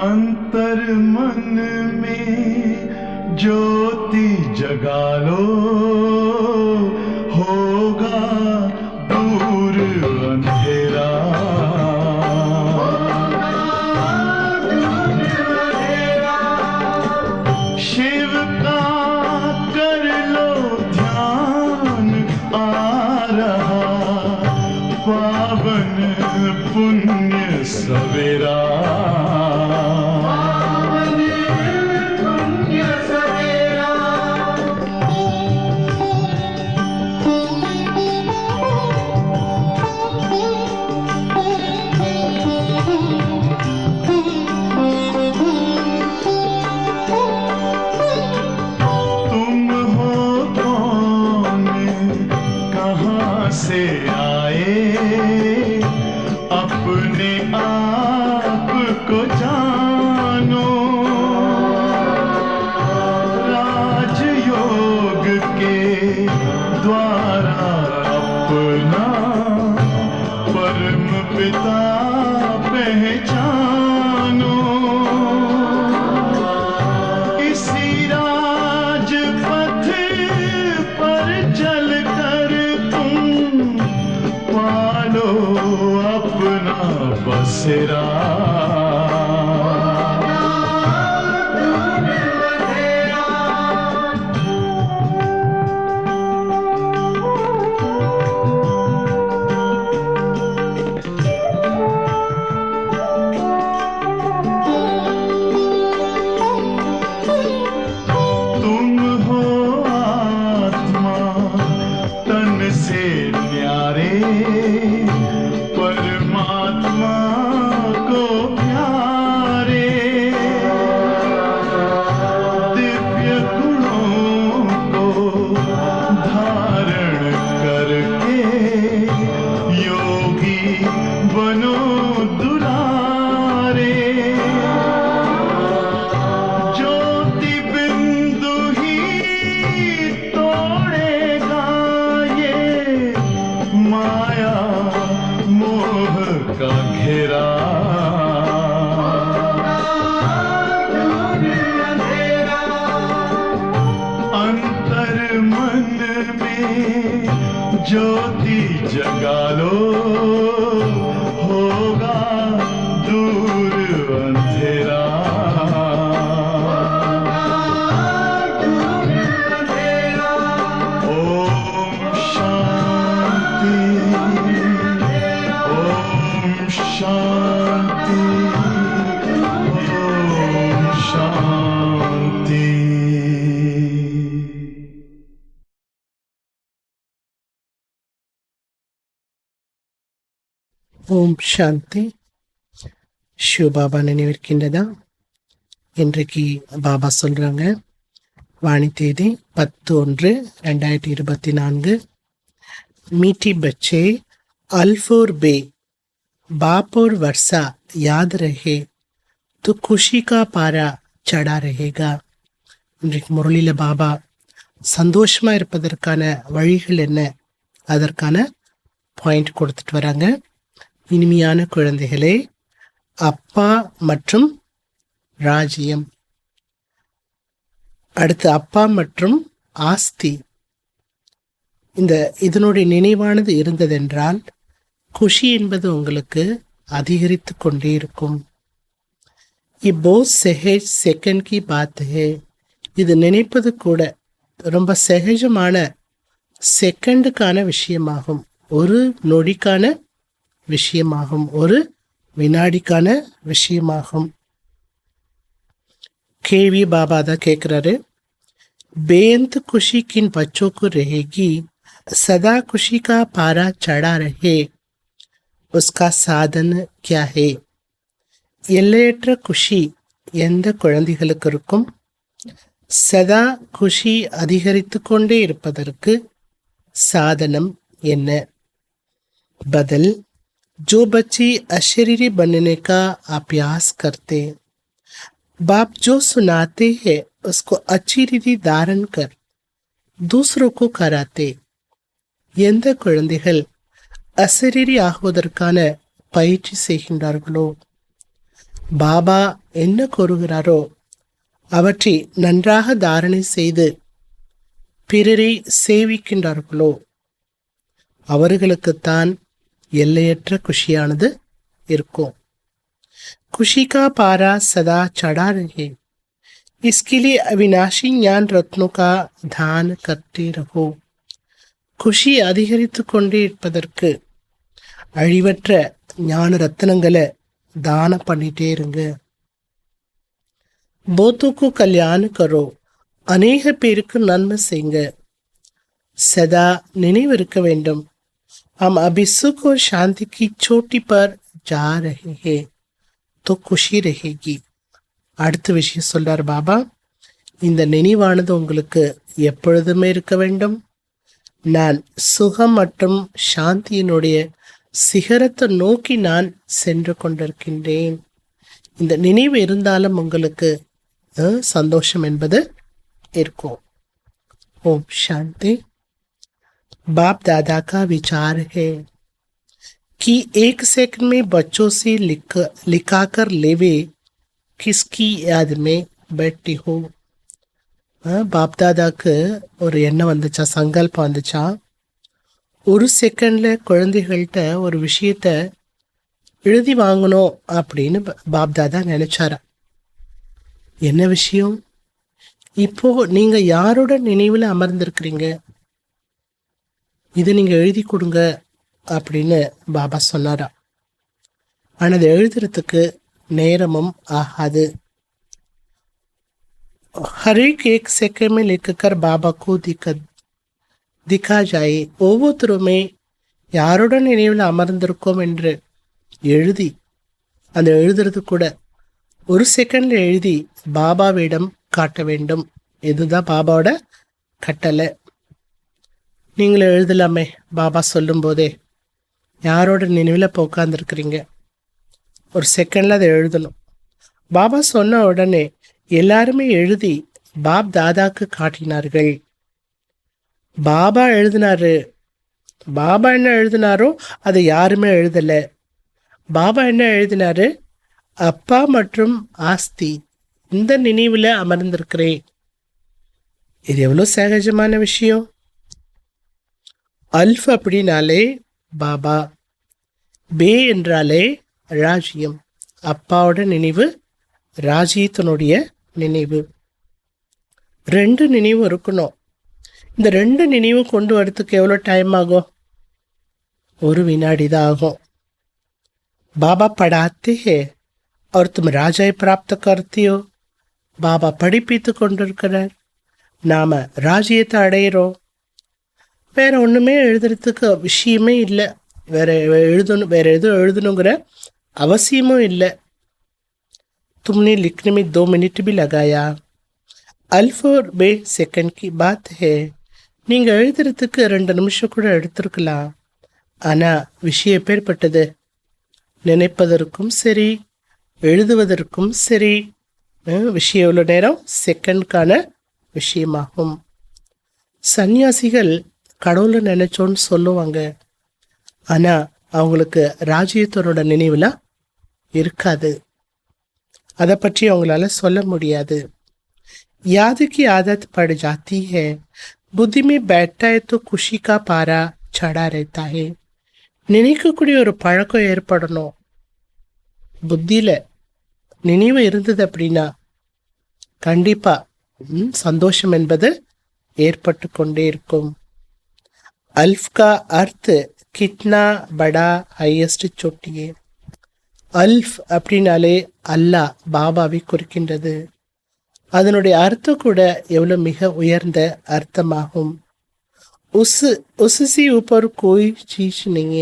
अंतर मन में ज्योति जगा लो, होगा दूर अंधेरा। शिव का कर लो ध्यान, आ रहा पावन पुण्य सवेरा। से आए अपने आप को जानो, राजयोग के द्वारा अपना परम पिता पहचानो। इसी राजपथ पर चलकर पालो अपना बसेरा। तुम हो आत्मा तन से न्यारे, परमात्मा को प्यारे। दिव्य गुणों को धारण करके योगी बनो दुलारे। ज्योति बिंदु ही तोड़ेगा ये माया मोह का घेरा। अंतर मन में ज्योति जगा लो, होगा दूर अंधेरा। ओम शांति, ओम शांति, ओम शांति। ஓம் சாந்தி. சிவபாபா நினைவிருக்கின்றதா? இன்றைக்கு பாபா சொல்றாங்க, வாணி தேதி 10/1/2024। मीठी बच्चे अल्फोर बे बाप और वर्षा याद रहे तो खुशी का पारा चढ़ा रहेगा। இன்றைக்கு முரளியில பாபா சந்தோஷமா இருப்பதற்கான வழிகள் என்ன, அதற்கான பாயிண்ட் கொடுத்துட்டு வராங்க. இனிமையான குழந்தைகளே, அப்பா மற்றும் ராஜ்யம், அடுத்து அப்பா மற்றும் ஆஸ்தி, இதனுடைய நினைவானது இருந்ததென்றால் குஷி என்பது உங்களுக்கு அதிகரித்து கொண்டே இருக்கும். இப்போ செஹேஜ் செகண்ட் கி பாத் ஹே, இது நினைப்பது கூட ரொம்ப சகஜமான செகண்டுக்கான விஷயமாகும், ஒரு நொடிக்கான விஷயமாகும், ஒரு வினாடிக்கான விஷயமாகும். கேள்வி பாபா தான் கேட்குறாரு, बेअंत खुशी किन बच्चों को रहेगी, सदा खुशी का पारा चढ़ा रहे, उसका साधन क्या है? எல்லையற்ற குஷி எந்த குழந்தைகளுக்கு இருக்கும்? சதா குஷி அதிகரித்து கொண்டே இருப்பதற்கு சாதனம் என்ன? बदल, जो बच्चे अशरीरी बनने का अभ्यास करते, बाप जो सुनाते हैं उसको अच्छी रीति धारण कर दूसरों को कराते. எந்த குழந்தைகள் அசரீரி ஆகுவதற்கான பயிற்சி செய்கின்றார்களோ, பாபா என்ன கூறுகிறாரோ அவற்றை நன்றாக தாரணை செய்து பிறரை சேவிக்கின்றார்களோ அவர்களுக்குத்தான் எல்லையற்ற குஷியானது இருக்கும். खुशी का पारा सदा चढ़ा रहे, इसके लिए अविनाशी ज्ञान रत्नों का दान करते रहो. குஷி அதிகரித்து கொண்டே இருப்பதற்கு அழிவற்ற ஞான ரத்னங்களை தானம் பண்ணிட்டே இருங்க. போத்துக்கு கல்யாணம் கரோ, அநேக பேருக்கு நன்மை செய்யுங்க. சதா நினைவு இருக்க வேண்டும், हम अभी सुख और शांति की चोटी पर जा रहे हैं तो खुशी रहेगी. அடுத்த விஷயம் சொல்றார் பாபா, இந்த நினைவானது உங்களுக்கு எப்பொழுதுமே இருக்க வேண்டும். நான் சுகம் மற்றும் சாந்தியினுடைய சிகரத்தை நோக்கி நான் சென்று கொண்டிருக்கின்றேன். இந்த நினைவு இருந்தாலும் உங்களுக்கு சந்தோஷம் என்பது இருக்கும். ஓம் சாந்தி. बाप दादा का विचार है कि एक सेकंड में बच्चों से लिखा कर लेवे किसकी याद में बैठी हो. பாப் தாதாக்கு ஒரு எண்ணம் வந்துச்சா, சங்கல்பம் வந்துச்சா, ஒரு செகண்ட்ல குழந்தைகள்கிட்ட ஒரு விஷயத்த எழுதி வாங்கணும் அப்படின்னு பாப் தாதா நினைச்சாரா. என்ன விஷயம்? இப்போ நீங்க யாரோட நினைவுல அமர்ந்திருக்கிறீங்க, இதை நீங்க எழுதி கொடுங்க அப்படின்னு பாபா சொன்னாரா. ஆனால் அதை எழுதுறதுக்கு நேரமும் ஆகாது. हर एक सेकंड में लिखकर बाबा को दिखा जाए. ஒவ்வொருத்தருமே யாருடன் நினைவில் அமர்ந்திருக்கோம் என்று எழுதி, அந்த எழுதுறது கூட ஒரு செகண்ட்ல எழுதி பாபாவிடம் காட்ட வேண்டும். இதுதான் பாபாவோட கட்டளை. நீங்களே எழுதலாமே, பாபா சொல்லும் போதே யாரோட நினைவில் இப்போ உட்காந்துருக்குறீங்க, ஒரு செகண்டில் அதை எழுதணும். பாபா சொன்ன உடனே எல்லாருமே எழுதி பாப் தாதாக்கு காட்டினார்கள். பாபா எழுதினாரு. பாபா என்ன எழுதினாரோ அதை யாருமே எழுதலை. பாபா என்ன எழுதினாரு? அப்பா மற்றும் ஆஸ்தி, இந்த நினைவில் அமர்ந்திருக்கிறேன். இது எவ்வளோ சகஜமான விஷயம். அல்ஃப் அப்படின்னாலே பாபா, பே என்றாலே ராஜ்யம். அப்பாவோட நினைவு, ராஜ்யத்தினுடைய நினைவு, ரெண்டு நினைவு இருக்கணும். இந்த ரெண்டு நினைவு கொண்டு வரதுக்கு எவ்வளோ டைம் ஆகும்? ஒரு வினாடி தான் ஆகும். பாபா படாத்தே ஹே और तुम ராஜாயை பிராப்த करती हो. பாபா படிப்பித்து கொண்டிருக்கிறார், நாம ராஜ்யத்தை அடையிறோம். வேற ஒன்றுமே எழுதுறதுக்கு விஷயமே இல்லை. வேற எதுவும் எழுதணுங்கிற அவசியமும் இல்லை. तुमने लिखने में 2 मिनट भी लगाया. अल्फ और बे सेकंड की बात है. நீங்கள் எழுதுறதுக்கு 2 நிமிஷம் கூட எடுத்திருக்கலாம். ஆனால் விஷயம் எப்பேற்பட்டது? நினைப்பதற்கும் சரி, எழுதுவதற்கும் சரி, விஷயம் எவ்வளோ நேரம்? செகண்ட்கான விஷயமாகும். சன்னியாசிகள் கடவுளை நினைச்சோன்னு சொல்லுவாங்க, ஆனால் அவங்களுக்கு ராஜ்யத்தோட நினைவுல இருக்காது. அதை பற்றி அவங்களால சொல்ல முடியாது. याद की आदत पड़ जाती है. बुद्धि में बैठता है तो खुशी का पारा चढ़ा रहता है. நினைக்கக்கூடிய ஒரு பழக்கம் ஏற்படணும். புத்தியில் நினைவு இருந்தது அப்படின்னா கண்டிப்பா சந்தோஷம் என்பது ஏற்பட்டு கொண்டே இருக்கும். अल्फ का अर्थ कितना बड़ा हाईएस्ट चोटी है. அல்ஃப் அப்படின்னாலே அல்லாஹ், பாபாவை குறிக்கின்றது. அதனுடைய அர்த்தம் கூட எவ்வளோ மிக உயர்ந்த அர்த்தமாகும். உசி ஊப்பர் கோய் சீஸ் நீங்க.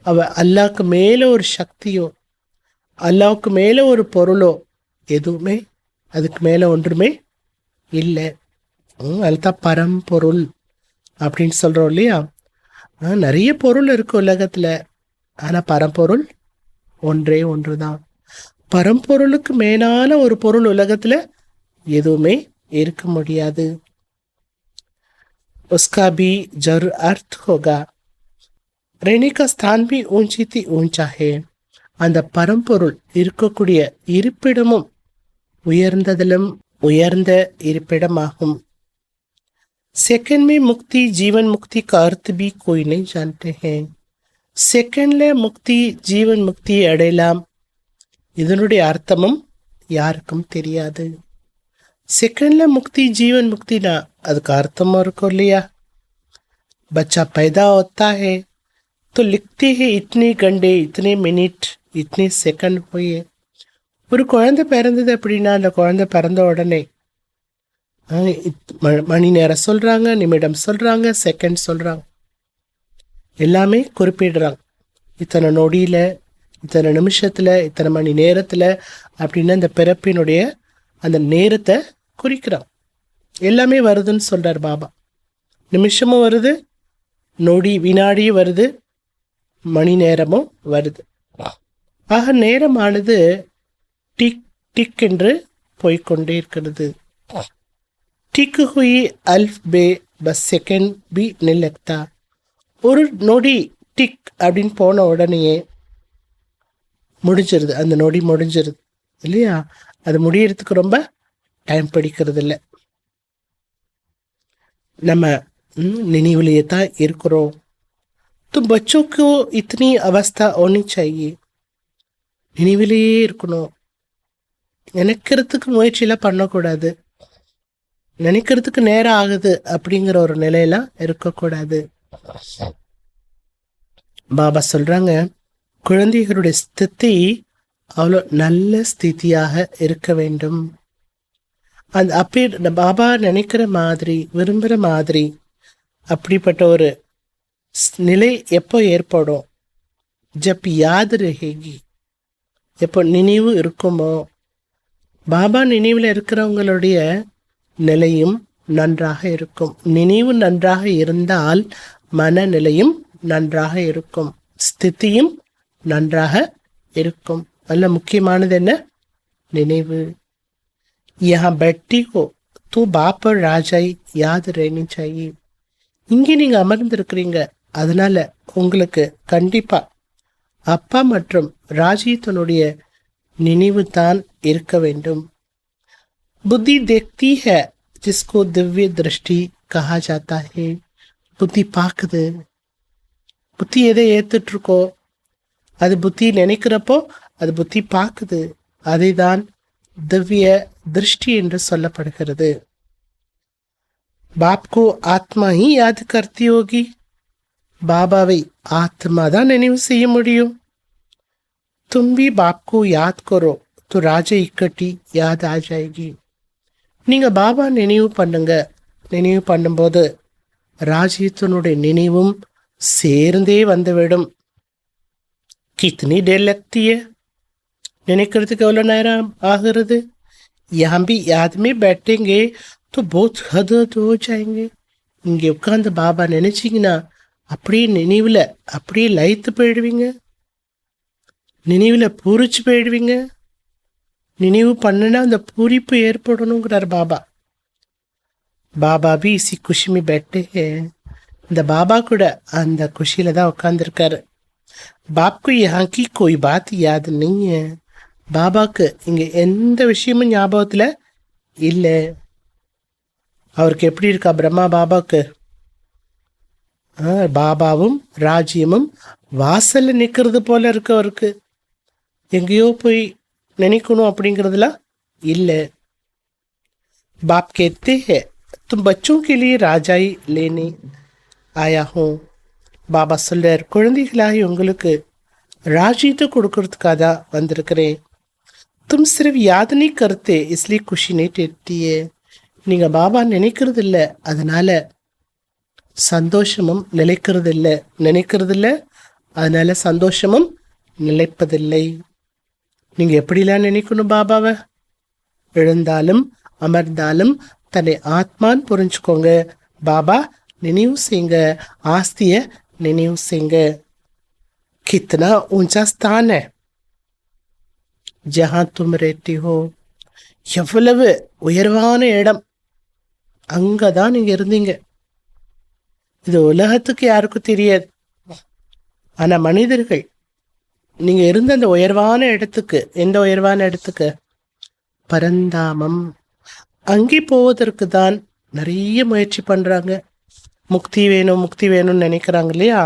அவ அல்லாவுக்கு மேலே ஒரு சக்தியோ, அல்லாவுக்கு மேலே ஒரு பொருளோ எதுவுமே, அதுக்கு மேலே ஒன்றுமே இல்லை. அதுதான் பரம்பொருள் அப்படின்னு சொல்கிறோம் இல்லையா. நிறைய பொருள் இருக்கு உலகத்தில், ஆனால் பரம்பொருள் ஒன்றே ஒன்று தான். பரம்பொருளுக்கு மேலான ஒரு பொருள் உலகத்தில் எதுவுமே இருக்க முடியாது. उसका भी जरूर अर्थ होगा. रहने का स्थान भी ऊंची थी ऊंचा है அந்த பரம்பொருள் இருக்கக்கூடிய இருப்பிடமும் உயர்ந்ததிலும் உயர்ந்த இருப்பிடமாகும். सेकंड में मुक्ति जीवन मुक्ति का अर्थ भी कोई नहीं जानते हैं. செகண்ட்ல முக்தி ஜீவன் முக்தி அடையலாம், இதனுடைய அர்த்தமும் யாருக்கும் தெரியாது. செகண்ட்ல முக்தி जीवन मुक्तिனா அதுக்கு அர்த்தமும் இருக்கும் இல்லையா? बच्चा पैदा होता है तो लिखते हैं इतने घंटे इतने मिनट इतने सेकंड हुए. ஒரு குழந்தை பிறந்தது அப்படின்னா அந்த குழந்தை பிறந்த உடனே மணி நேரம் சொல்றாங்க, நிமிடம் சொல்றாங்க, செகண்ட் சொல்றாங்க, எல்லாமே குறிப்பிடுறாங்க. இத்தனை நொடியில, இத்தனை நிமிஷத்துல, இத்தனை மணி நேரத்துல அப்படின்னு அந்த பிறப்பினுடைய அந்த நேரத்தை குறிக்கிறாங்க. எல்லாமே வருதுன்னு சொல்றார் பாபா. நிமிஷமும் வருது, நொடி வினாடியும் வருது, மணி நேரமும் வருது. ஆக நேரமானது டிக் டிக் என்று போய்கொண்டே இருக்கிறது. டிக் हुई अल्फ बे बस सेकंड भी नहीं लगता. ஒரு நொடி டிக் அப்படின்னு போன உடனேயே முடிஞ்சிருது, அந்த நொடி முடிஞ்சிருது இல்லையா? அது முடியறதுக்கு ரொம்ப டைம் பிடிக்கிறது இல்லை. நம்ம நினைவுலையே தான் இருக்கிறோம். तो बच्चों को इतनी अवस्था होनी चाहिए. நினைவிலேயே இருக்கணும். நினைக்கிறதுக்கு முயற்சியெல்லாம் பண்ணக்கூடாது. நினைக்கிறதுக்கு நேரம் ஆகுது அப்படிங்கிற ஒரு நிலையெல்லாம் இருக்கக்கூடாது. பாபா சொல்றாங்க, குழந்தைகளுடைய ஸ்திதி அவ்வளோ நல்ல ஸ்திதியாக இருக்க வேண்டும். அந்த அப்படி பாபா நினைக்கிற மாதிரி, விரும்புகிற மாதிரி அப்படிப்பட்ட ஒரு நிலை எப்போ ஏற்படும்? ஜப் யாத் ரஹேகி, எப்போ நினைவு இருக்குமோ, பாபா நினைவில் இருக்கிறவங்களுடைய நிலையும் நன்றாக இருக்கும். நினைவு நன்றாக இருந்தால் மனநிலையும் நன்றாக இருக்கும், ஸ்திதியும் நன்றாக இருக்கும். நல்ல முக்கியமானது என்ன? நினைவு. யஹா बैठी हो तो बाप और राजाई याद रहनी चाहिए. இங்கே நீங்க அமர்ந்திருக்கிறீங்க, அதனால உங்களுக்கு கண்டிப்பா அப்பா மற்றும் ராஜ்யத்தினுடைய நினைவு தான் இருக்க வேண்டும். बुद्धि देखती है जिसको दिव्य दृष्टि कहा जाता है. புத்தி பார்க்குது. புத்தி எதை ஏத்துட்டு இருக்கோ அது புத்தி நினைக்கிறப்போ அது புத்தி பார்க்குது. அதை தான் திவ்ய திருஷ்டி என்று சொல்லப்படுகிறது. பாப்கோ ஆத்மா ही याद करती होगी. பாபாவை ஆத்மா தான் நினைவு செய்ய முடியும். तुम भी बाप को याद करो तो राजा इकट्ठी याद आ जाएगी. நீங்கள் பாபா நினைவு பண்ணுங்க. நினைவு பண்ணும்போது ராஜ்யத்தினுடைய நினைவும் சேர்ந்தே வந்துவிடும். கித்னி देर लगती है, நினைக்கிறதுக்கு எவ்வளோ நேரம் ஆகிறது? यहाँ भी याद में बैठेंगे तो बहुत हद हो जाएंगे. இங்கே உட்காந்து பாபா நினைச்சிங்கன்னா அப்படியே நினைவில் அப்படியே லயித்து போயிடுவீங்க, நினைவில் பூரிச்சு போயிடுவீங்க. நினைவு பண்ணுனா அந்த பூரிப்பு ஏற்படணுங்கிறார் பாபா. பாபா भी इसी खुशी में बैठे हैं. இந்த பாபா கூட அந்த குஷியில தான் உட்காந்துருக்காரு. பாப்க்கு यहाँ की कोई बात याद नहीं है. பாபாக்கு இங்கே எந்த விஷயமும் ஞாபகத்தில் இல்லை. அவருக்கு எப்படி இருக்கா பிரம்மா பாபாக்கு? பாபாவும் ராஜ்யமும் வாசல்ல நிற்கிறது போல இருக்கு அவருக்கு. எங்கேயோ போய் நினைக்கணும் அப்படிங்கிறதுலாம் இல்லை. बाप कहते हैं तुम बच्चों के लिए राजाई लेने आया हूँ. பாபா சொல்றார், குழந்தைகளாகி உங்களுக்கு ராஜ்யத்தை கொடுக்கறதுக்காக தான் வந்திருக்கிறேன். तुम सिर्फ याद नहीं करते इसलिए खुशी नहीं ठहरती है. நீங்கள் பாபா நினைக்கிறது இல்லை, அதனால சந்தோஷமும் நிலைக்கிறது இல்லை. நினைக்கிறது இல்லை, அதனால சந்தோஷமும் நிலைப்பதில்லை. நீங்கள் எப்படிலாம் நினைக்கணும் பாபாவை? எழுந்தாலும் அமர்ந்தாலும் தன்னை ஆத்மான்னு புரிஞ்சுக்கோங்க. பாபா நினைவு செய்யுங்க, ஆஸ்திய நினைவு செய்யுங்க. கித்னா ஊஞ்சா ஸ்தான் है जहां तुम रहती हो. எவ்வளவு உயர்வான இடம், அங்கதான் நீங்க இருந்தீங்க. இது உலகத்துக்கு யாருக்கும் தெரியாது. ஆனா மனிதர்கள் நீங்க இருந்த அந்த உயர்வான இடத்துக்கு, எந்த உயர்வான இடத்துக்கு? பரந்தாமம். அங்கே போவதற்கு தான் நிறைய முயற்சி பண்றாங்க. முக்தி வேணும், முக்தி வேணும்னு நினைக்கிறாங்க இல்லையா?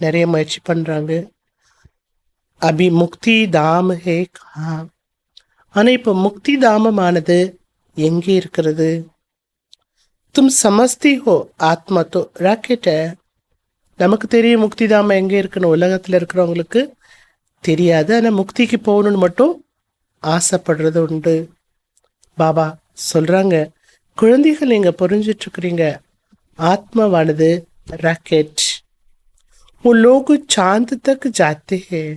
நிறைய முயற்சி பண்றாங்க. அபி முக்தி தாம் ஹே கஹா. ஆனா இப்போ முக்தி தாமமானது எங்கே இருக்கிறது? தும் சமஸ்தி ஹோ ஆத்மா தோ ராக்கெட்ட. நமக்கு தெரியும் முக்தி தாமம் எங்கே இருக்குன்னு, உலகத்தில் இருக்கிறவங்களுக்கு தெரியாது. ஆனால் முக்திக்கு போகணும்னு மட்டும் ஆசைப்படுறது உண்டு. பாபா சொல்றாங்க, குழந்தைகள் நீங்க புரிஞ்சிட்டு இருக்கிறீங்க, ஆத்மாவானது ராக்கெட். वो लोग चांद तक जाते हैं.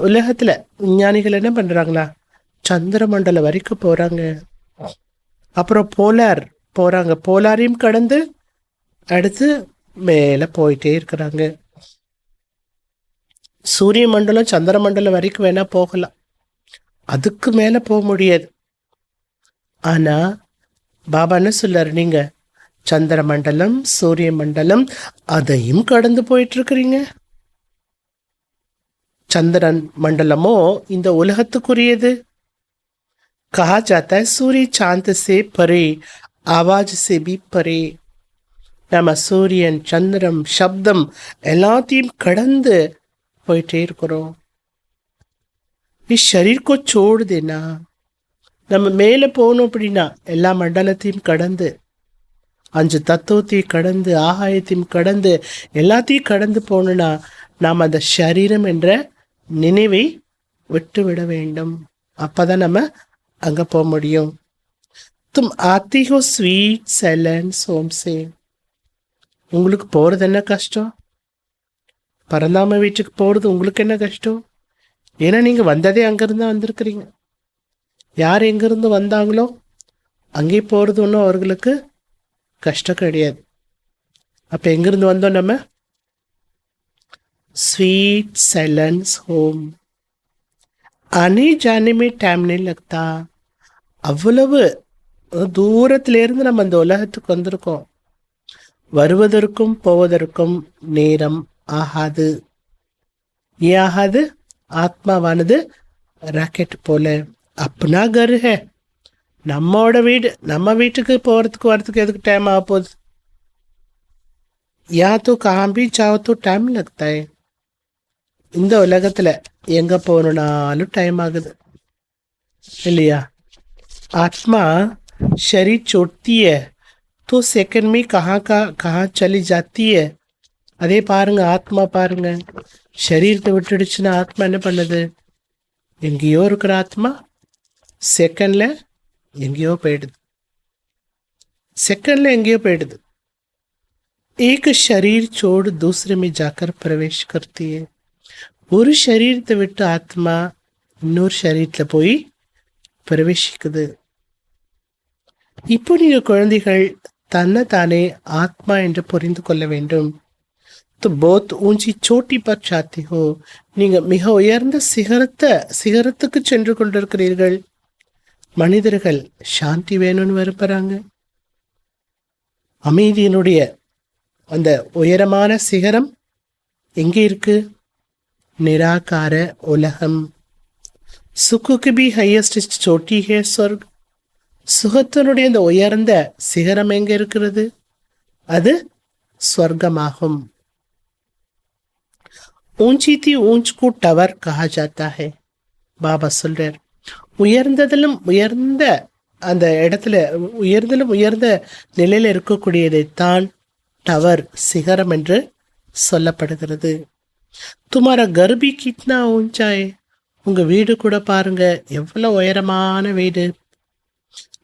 உலகத்துல விஞ்ஞானிகள் என்ன பண்றாங்களா, சந்திர மண்டலம் வரைக்கும் போறாங்க. அப்புறம் போலார் போறாங்க, போலாரையும் கடந்து அடுத்து மேல போயிட்டே இருக்கிறாங்க. சூரிய மண்டலம் சந்திர மண்டலம் வரைக்கும் வேணா போகலாம், அதுக்கு மேல போக முடியாது. ஆனா பாபா என்ன சொல்றாரு, நீங்க சந்திர மண்டலம் சூரிய மண்டலம் அதையும் கடந்து போயிட்டு இருக்கிறீங்க. சந்திரன் மண்டலமோ இந்த உலகத்துக்குரியது. कहा जाता है सूर्य चांद से परे आवाज से भी परे. நம்ம சூரியன் சந்திரம் சப்தம் எல்லாத்தையும் கடந்து போயிட்டே இருக்கிறோம். इस शरीर को छोड़ देना. நம்ம மேலே போகணும் அப்படின்னா எல்லா மண்டலத்தையும் கடந்து, 5 தத்துவத்தையும் கடந்து, ஆகாயத்தையும் கடந்து, எல்லாத்தையும் கடந்து போகணும்னா நாம் அந்த சரீரம் என்ற நினைவை விட்டு விட வேண்டும். அப்பதான் நம்ம அங்க போக முடியும். தும் ஆத்தி ஹோ ஸ்வீட் சைலன்ஸ் ஹோம் சே. உங்களுக்கு போறது என்ன கஷ்டம்? பரந்தாம வீட்டுக்கு போறது உங்களுக்கு என்ன கஷ்டம்? ஏன்னா நீங்க வந்ததே அங்கிருந்து வந்திருக்கிறீங்க. யார் எங்கிருந்து வந்தாங்களோ அங்கே போறது ஒன்றும் அவர்களுக்கு கஷ்டம் கிடையாது. அப்ப எங்கிருந்து வந்தோம் நம்ம? Sweet silence home. आने जाने में टाइम नहीं लगता. அவ்வளவு தூரத்திலிருந்து நம்ம அந்த உலகத்துக்கு வந்திருக்கோம். வருவதற்கும் போவதற்கும் நேரம் ஆகாது. ஏன் ஆகாது? ஆத்மாவானது ராக்கெட் போல அப்பனா கர் ஹே. நம்மோட வீடு, நம்ம வீட்டுக்கு போகிறதுக்கு வரதுக்கு எதுக்கு டைம் ஆக போகுது? யா தோ கஹா பி ஜாவோ தோ டைம் லக்தா ஹை. இந்த உலகத்தில் எங்கே போகணுன்னாலும் டைம் ஆகுது இல்லையா? आत्मा शरीर छोड़ती है तो सेकंड में कहाँ चली जाती है. அதே பாருங்க, ஆத்மா பாருங்க, சரீரத்தை விட்டுடுச்சுன்னா ஆத்மா என்ன பண்ணுது? எங்கேயோ இருக்கிற ஆத்மா செகண்ட்ல எங்கேயோ போயிடுது. செகண்ட்ல எங்கேயோ போயிடுது. एक शरीर छोड़ दूसरे में जाकर प्रवेश करती है. ஒரு சரீரத்தை விட்டு ஆத்மா இன்னொரு சரீரத்தில் போய் பிரவேசிக்குது. இப்போ நீங்க குழந்தைகள் தன்னை தானே ஆத்மா என்று புரிந்து கொள்ள வேண்டும். तो बहुत ऊंची चोटी पर जाते हो. நீங்க மிக உயர்ந்த சிகரத்துக்கு சென்று கொண்டிருக்கிறீர்கள். மனிதர்கள் சாந்தி வேணும்னு விரும்புறாங்க. அமைதியினுடைய அந்த உயரமான சிகரம் எங்கே இருக்கு? நிராகார உலகம். சுக்குக்கு பி ஹையஸ்ட் சோட்டி ஹே சொர்க். சுகத்தினுடைய அந்த உயர்ந்த சிகரம் எங்க இருக்கிறது? அது ஸ்வர்க்கமாகும். ஊஞ்சி தி ஊஞ்ச் கு டவர் கஹா ஜாத்தா ஹே. பாபா சொல்றார், உயர்ந்ததிலும் உயர்ந்த அந்த இடத்துல, உயர்ந்ததிலும் உயர்ந்த நிலையில் இருக்கக்கூடியதைத்தான் டவர் சிகரம் என்று சொல்லப்படுகிறது. துமாரா கர்பி கிட்னா ஊஞ்சாயே. உங்க வீடு கூட பாருங்க எவ்வளவு உயரமான வீடு.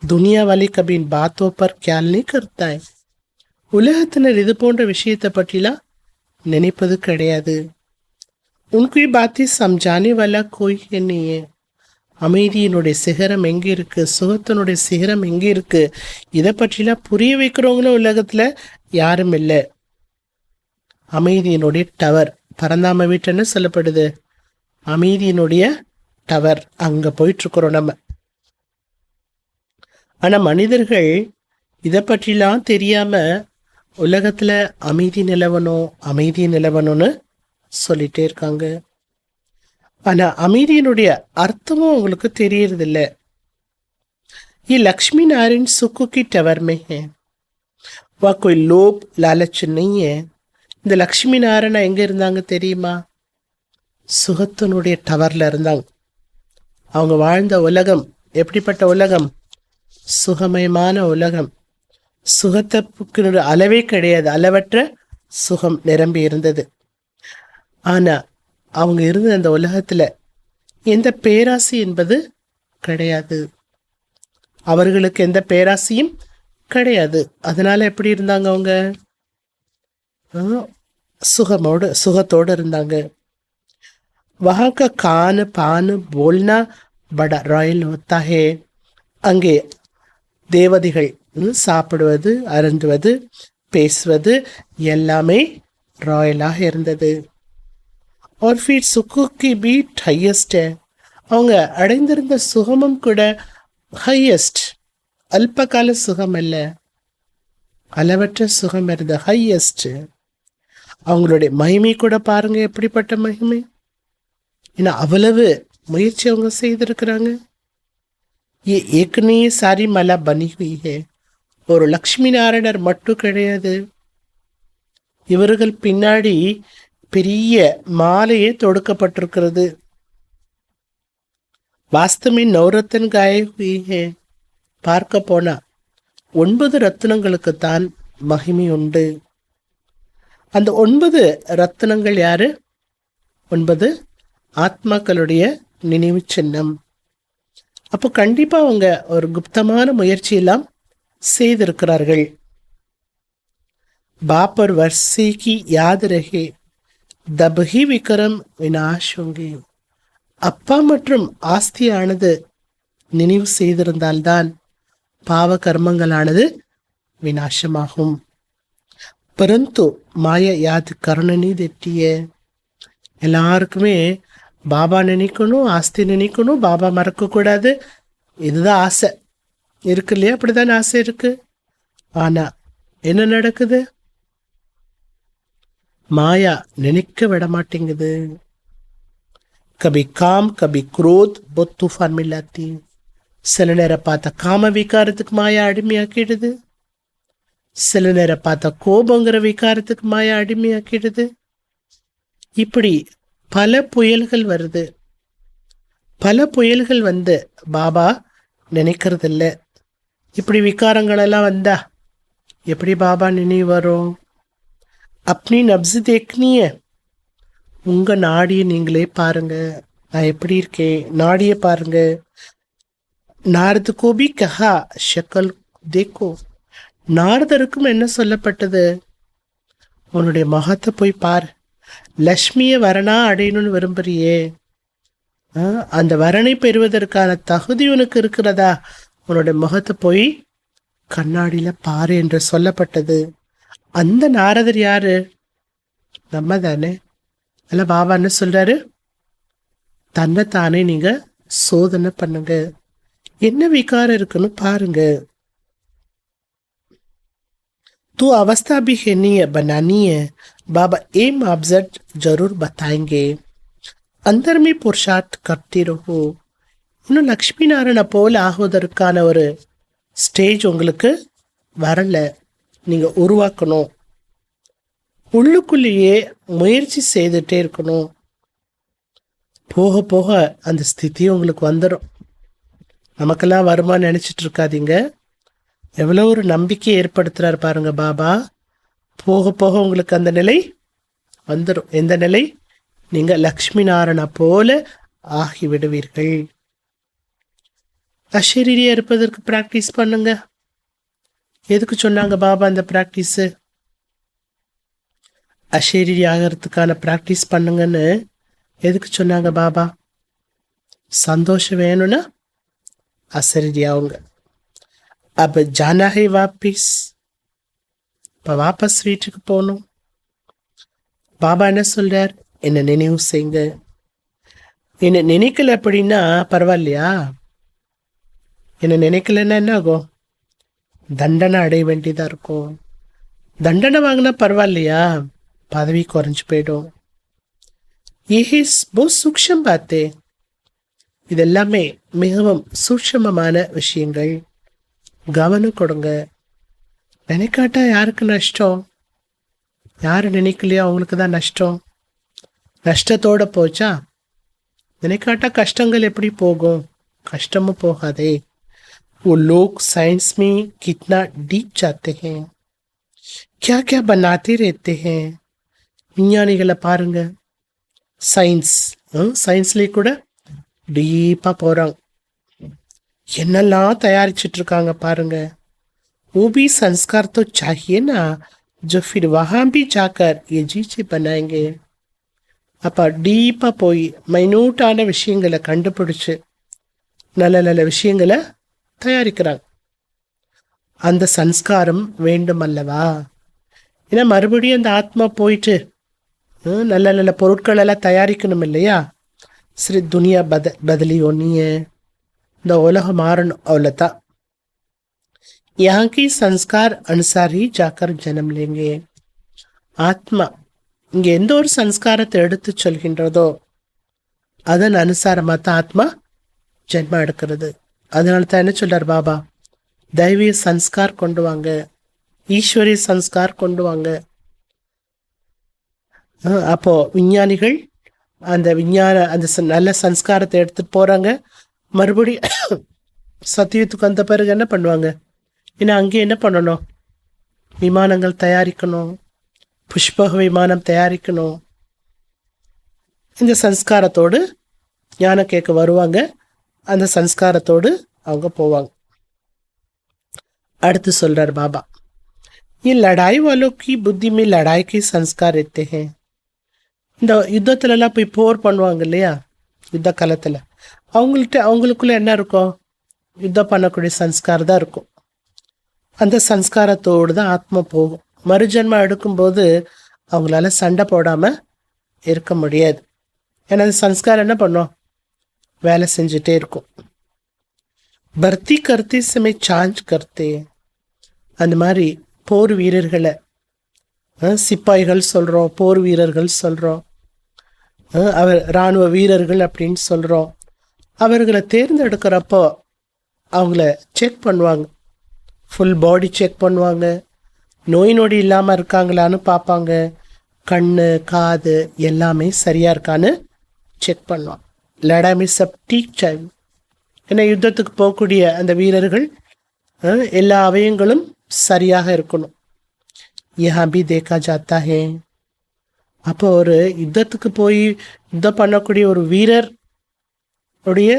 துனியா வாலி கபின் பாத்தோ பர் ख्याल नहीं करता है. உலகத்தினர் இது போன்ற விஷயத்தை பற்றிலாம் நினைப்பது கிடையாது. உனக்கு பாத்தி சம்ஜானே வாலா கோய் नहीं है. அமைதியினுடைய சிகரம் எங்கே இருக்கு, சுகத்தினுடைய சிகரம் எங்கே இருக்கு, இதை பற்றிலாம் புரிய வைக்கிறவங்களும் உலகத்துல யாரும் இல்லை. அமைதியினுடைய டவர், பரந்தாம வீட்டு என்ன சொல்லப்படுது? அமைதியினுடைய டவர். அங்க போயிட்டு இருக்கிறோம் நம்ம. ஆனா மனிதர்கள் இதை பற்றிலாம் தெரியாம உலகத்துல அமைதி நிலவணும் அமைதி நிலவணும்னு சொல்லிட்டே இருக்காங்க. ஆனா அமைதியினுடைய அர்த்தமும் உங்களுக்கு தெரியறதில்ல. ये लक्ष्मी नारायण सुख की टवर में है, वह कोई लोभ लालच नहीं है. இந்த லக்ஷ்மி நாராயணா எங்க இருந்தாங்க தெரியுமா? சுகத்தினுடைய டவர்ல இருந்தாங்க. அவங்க வாழ்ந்த உலகம் எப்படிப்பட்ட உலகம்? சுகமயமான உலகம். சுகத்துக்கு அளவே கிடையாது, அளவற்ற சுகம் நிரம்பி இருந்தது. ஆனா அவங்க இருந்த அந்த உலகத்துல எந்த பேராசை என்பது கிடையாது. அவர்களுக்கு எந்த பேராசையும் கிடையாது. அதனால எப்படி இருந்தாங்க அவங்க? சுகத்தோடு இருந்தாங்க. वहाँ का खान पान बोलना बड़ा रॉयल होता है. அங்கே தேவதைகள் சாப்பிடுவது, அருந்துவது, பேசுவது எல்லாமே ராயலாக இருந்தது. और फिर सुख की भी हाईएस्ट है. அவங்க அடைந்திருந்த சுகமும் கூட ஹையஸ்ட். அல்பகால சுகம் அல்ல, அளவற்ற சுகம் இருந்த ஹையஸ்ட். அவங்களுடைய மகிமை கூட பாருங்க, எப்படிப்பட்ட மகிமை. ஏன்னா அவ்வளவு முயற்சி அவங்க செய்திருக்கிறாங்க. ये एक नहीं सारी माला बनी हुई है. ஒரு லக்ஷ்மி நாராயணர் மட்டும் கிடையாது, இவர்கள் பின்னாடி பெரிய மாலையே தொடுக்கப்பட்டிருக்கிறது. வாஸ்தமே நவரத்தன் காய हुई है. பார்க்க போனா 9 ரத்தினங்களுக்குத்தான் மகிமை உண்டு. அந்த 9 ரத்தினங்கள் யாரு? 9 ஆத்மாக்களுடைய நினைவு சின்னம். அப்போ கண்டிப்பா அவங்க ஒரு குப்தமான முயற்சி எல்லாம் செய்திருக்கிறார்கள். பாப்பர் வர்ஷி யாத் ரஹே தபஹி விக்ரம் வினாஷுங்கி. அப்பா மற்றும் ஆஸ்தியானது நினைவு செய்திருந்தால்தான் பாவ கர்மங்களானது வினாசமாகும். பரந்து மாய யாத் கருணனி தெட்டிய. எல்லாருக்குமே பாபா நினைக்கணும், ஆஸ்தி நினைக்கணும், பாபா மறக்கக்கூடாது, இதுதான் ஆசை இருக்கு இல்லையா? அப்படிதான் ஆசை இருக்கு. ஆனா என்ன நடக்குது? மாயா நினைக்க விட மாட்டேங்குது. கபி காம் கபி குரோத் பொத் தூஃபான் மில்லாத்தி. சில நேரம் பார்த்தா காம விகாரத்துக்கு மாயா அடிமையாக்கிடுது, சில நேரம் பார்த்தா கோபங்கிற விகாரத்துக்கு மாயா அடிமையாக்கிடுது. இப்படி பல புயல்கள் வருது. பல புயல்கள் வந்து பாபா நினைக்கிறது இல்லை. இப்படி விகாரங்கள் எல்லாம் வந்தா எப்படி பாபா நினைவு வரும்? அப்படி நப்சு தேக்னிய. உங்க நாடியை நீங்களே பாருங்க, நான் எப்படி இருக்கேன், நாடியை பாருங்க. நாரது கோபி கஹா ஷக்கல் தேக்கோ. நாரதருக்கும் என்ன சொல்லப்பட்டது? உன்னுடைய முகத்தை போய் பார். லக்ஷ்மியை வரனா அடையணும்னு விரும்புறியே, அந்த வரனை பெறுவதற்கான தகுதி உனக்கு இருக்கிறதா? உன்னுடைய முகத்தை போய் கண்ணாடியில பாரு என்று சொல்லப்பட்டது. அந்த நாரதர் யாரு? நம்ம தானே. அல்ல பாபா என்ன சொல்றாரு? தன்னைத்தானே நீங்க சோதனை பண்ணுங்க, என்ன விகாரம் இருக்குன்னு பாருங்க. तू अवस्था भी है नहीं है, बनानी है. बाबा एम ऑब्जेक्ट जरूर बताएंगे. अंदर में पुरुषार्थ करते रहो. இன்னும் லக்ஷ்மி நாராயண போல ஆகுவதற்கான ஒரு ஸ்டேஜ் உங்களுக்கு வரல, நீங்க உருவாக்கணும். உள்ளுக்குள்ளேயே முயற்சி செய்துட்டே இருக்கணும். போக போக அந்த ஸ்திதி உங்களுக்கு வந்துடும். நமக்கெல்லாம் வருமானு நினைச்சிட்டு இருக்காதீங்க. எவ்வளோ ஒரு நம்பிக்கை ஏற்படுத்துறாரு பாருங்க பாபா. போக போக உங்களுக்கு அந்த நிலை வந்துடும். எந்த நிலை? நீங்க லக்ஷ்மி நாராயணா போல ஆகி விடுவீர்கள். அஷரீரியா இருப்பதற்கு பிராக்டிஸ் பண்ணுங்க. எதுக்கு சொன்னாங்க பாபா அந்த பிராக்டிஸ்? அஷரீரி ஆகிறதுக்கான பிராக்டிஸ் பண்ணுங்கன்னு எதுக்கு சொன்னாங்க பாபா? சந்தோஷம் வேணும்னா அசரீரி ஆகுங்க. अब जाना है वापिस. இப்போ வாபஸ் வீட்டுக்கு போகணும். பாபா என்ன சொல்றார்? என்ன நினைவு செய்யுங்க. என்ன நினைக்கல அப்படின்னா பரவாயில்லையா? என்ன நினைக்கலன்னா என்ன ஆகும்? தண்டனை அடைய வேண்டியதா இருக்கும். தண்டனை வாங்கினா பரவாயில்லையா? பதவி குறைஞ்சு போயிடும். ये है बहुत सूक्ष्म बातें. இதெல்லாமே மிகவும் சூட்சமமான விஷயங்கள். கவனம் கொடுங்க. நினைக்காட்டா யாருக்கு நஷ்டம்? யாரு நினைக்கலையோ அவங்களுக்கு தான் நஷ்டம். நஷ்டத்தோட போச்சா? நினைக்காட்டா கஷ்டங்கள் எப்படி போகும்? கஷ்டமும் போகாதே. वो लोग साइंस में कितना डीप जाते हैं, क्या क्या बनाते रहते हैं. விஞ்ஞானிகளை பாருங்க. சயின்ஸ்லேயே கூட டீப்பாக போகிறாங்க. என்னெல்லாம் தயாரிச்சிட்டு இருக்காங்க பாருங்க. वो भी संस्कार तो चाहिए ना, जो फिर वहाँ भी जाकर ये चीज़ें बनाएंगे. அப்போ டீப்பாக போய் மைனூட்டான விஷயங்களை கண்டுபிடிச்சு நல்ல நல்ல விஷயங்களை தயாரிக்கிறாங்க. அந்த சன்ஸ்காரம் வேண்டும் அல்லவா? ஏன்னா மறுபடியும் அந்த ஆத்மா போயிட்டு நல்ல நல்ல பொருட்கள் எல்லாம் தயாரிக்கணும் இல்லையா? சரி, துனியா பதலி ஒன்னிய இந்த உலகம் மாறணும், அவ்வளோதான். यहाँ की संस्कार अनुसार ही जाकर जन्म लेंगे. ஆத்மா இங்கே எந்த ஒரு சன்ஸ்காரத்தை எடுத்து சொல்கின்றதோ அதன் அனுசாரமாக தான் ஆத்மா ஜென்மா எடுக்கிறது. அதனால தான் என்ன சொல்றார் பாபா, தெய்வீக சன்ஸ்கார் கொண்டு வாங்க, ஈஸ்வரிய சன்ஸ்கார் கொண்டு வாங்க. அப்போ விஞ்ஞானிகள் அந்த நல்ல சன்ஸ்காரத்தை எடுத்துட்டு போறாங்க. மறுபடியும் சத்தியத்துக்கு வந்த பிறகு என்ன பண்ணுவாங்க? ஏன்னா அங்கே என்ன பண்ணணும்? விமானங்கள் தயாரிக்கணும், புஷ்பக விமானம் தயாரிக்கணும். இந்த சன்ஸ்காரத்தோடு ஞானம் கேட்க வருவாங்க. அந்த சன்ஸ்காரத்தோடு அவங்க போவாங்க. அடுத்து சொல்றார் பாபா, ये लड़ाई वालों की बुद्धि में लड़ाई के संस्कार रहते हैं. இந்த யுத்தத்துலலாம் போய் போர் பண்ணுவாங்க இல்லையா, யுத்த காலத்தில் அவங்களுக்குள்ள என்ன இருக்கும்? யுத்தம் பண்ணக்கூடிய சன்ஸ்காரம் தான் இருக்கும். அந்த சன்ஸ்காரத்தோடு தான் ஆத்மா போகும். மறுஜன்மா எடுக்கும்போது அவங்களால சண்டை போடாமல் இருக்க முடியாது. ஏன்னா அந்த சன்ஸ்காரம் என்ன பண்ணும்? வேலை செஞ்சுட்டே இருக்கும். பர்த்தி கர்த்தி சமய சார்ஜ் கர்த்தே. அந்த மாதிரி போர் வீரர்களை சிப்பாய்கள் சொல்கிறோம், போர் வீரர்கள் சொல்கிறோம், அவர் இராணுவ வீரர்கள் அப்படின்னு சொல்கிறோம். அவர்களை தேர்ந்தெடுக்கிறப்போ அவங்கள செக் பண்ணுவாங்க. ஃபுல் பாடி செக் பண்ணுவாங்க. நோய் நொடி இல்லாமல் இருக்காங்களான்னு பார்ப்பாங்க. கண், காது எல்லாமே சரியாக இருக்கான்னு செக் பண்ணுவாங்க. லடாமி சப் டீக் சாய். ஏன்னா யுத்தத்துக்கு போகக்கூடிய அந்த வீரர்கள் எல்லா அவயங்களும் சரியாக இருக்கணும். யஹான் பி தேக்கா ஜாத்தா ஹே. அப்போ ஒரு யுத்தத்துக்கு போய் யுத்தம் பண்ணக்கூடிய ஒரு வீரர் உடைய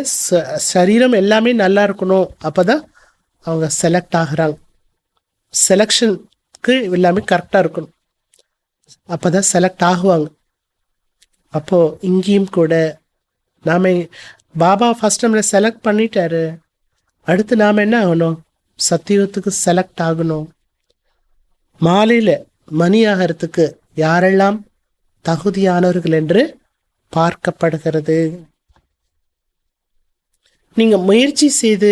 சரீரம் எல்லாமே நல்லா இருக்கணும். அப்போ தான் அவங்க செலக்ட் ஆகுறாங்க. செலெக்ஷனுக்கு எல்லாமே கரெக்டாக இருக்கணும். அப்போ தான் செலக்ட் ஆகுவாங்க. அப்போது இங்கேயும் கூட நாம் பாபா ஃபஸ்ட் நம்மளை செலக்ட் பண்ணிட்டாரு. அடுத்து நாம் என்ன ஆகணும்? சத்தியத்துக்கு செலக்ட் ஆகணும். மாலையில் மணி ஆகிறதுக்கு யாரெல்லாம் தகுதியானவர்கள் என்று பார்க்கப்படுகிறது. நீங்கள் முயற்சி செய்து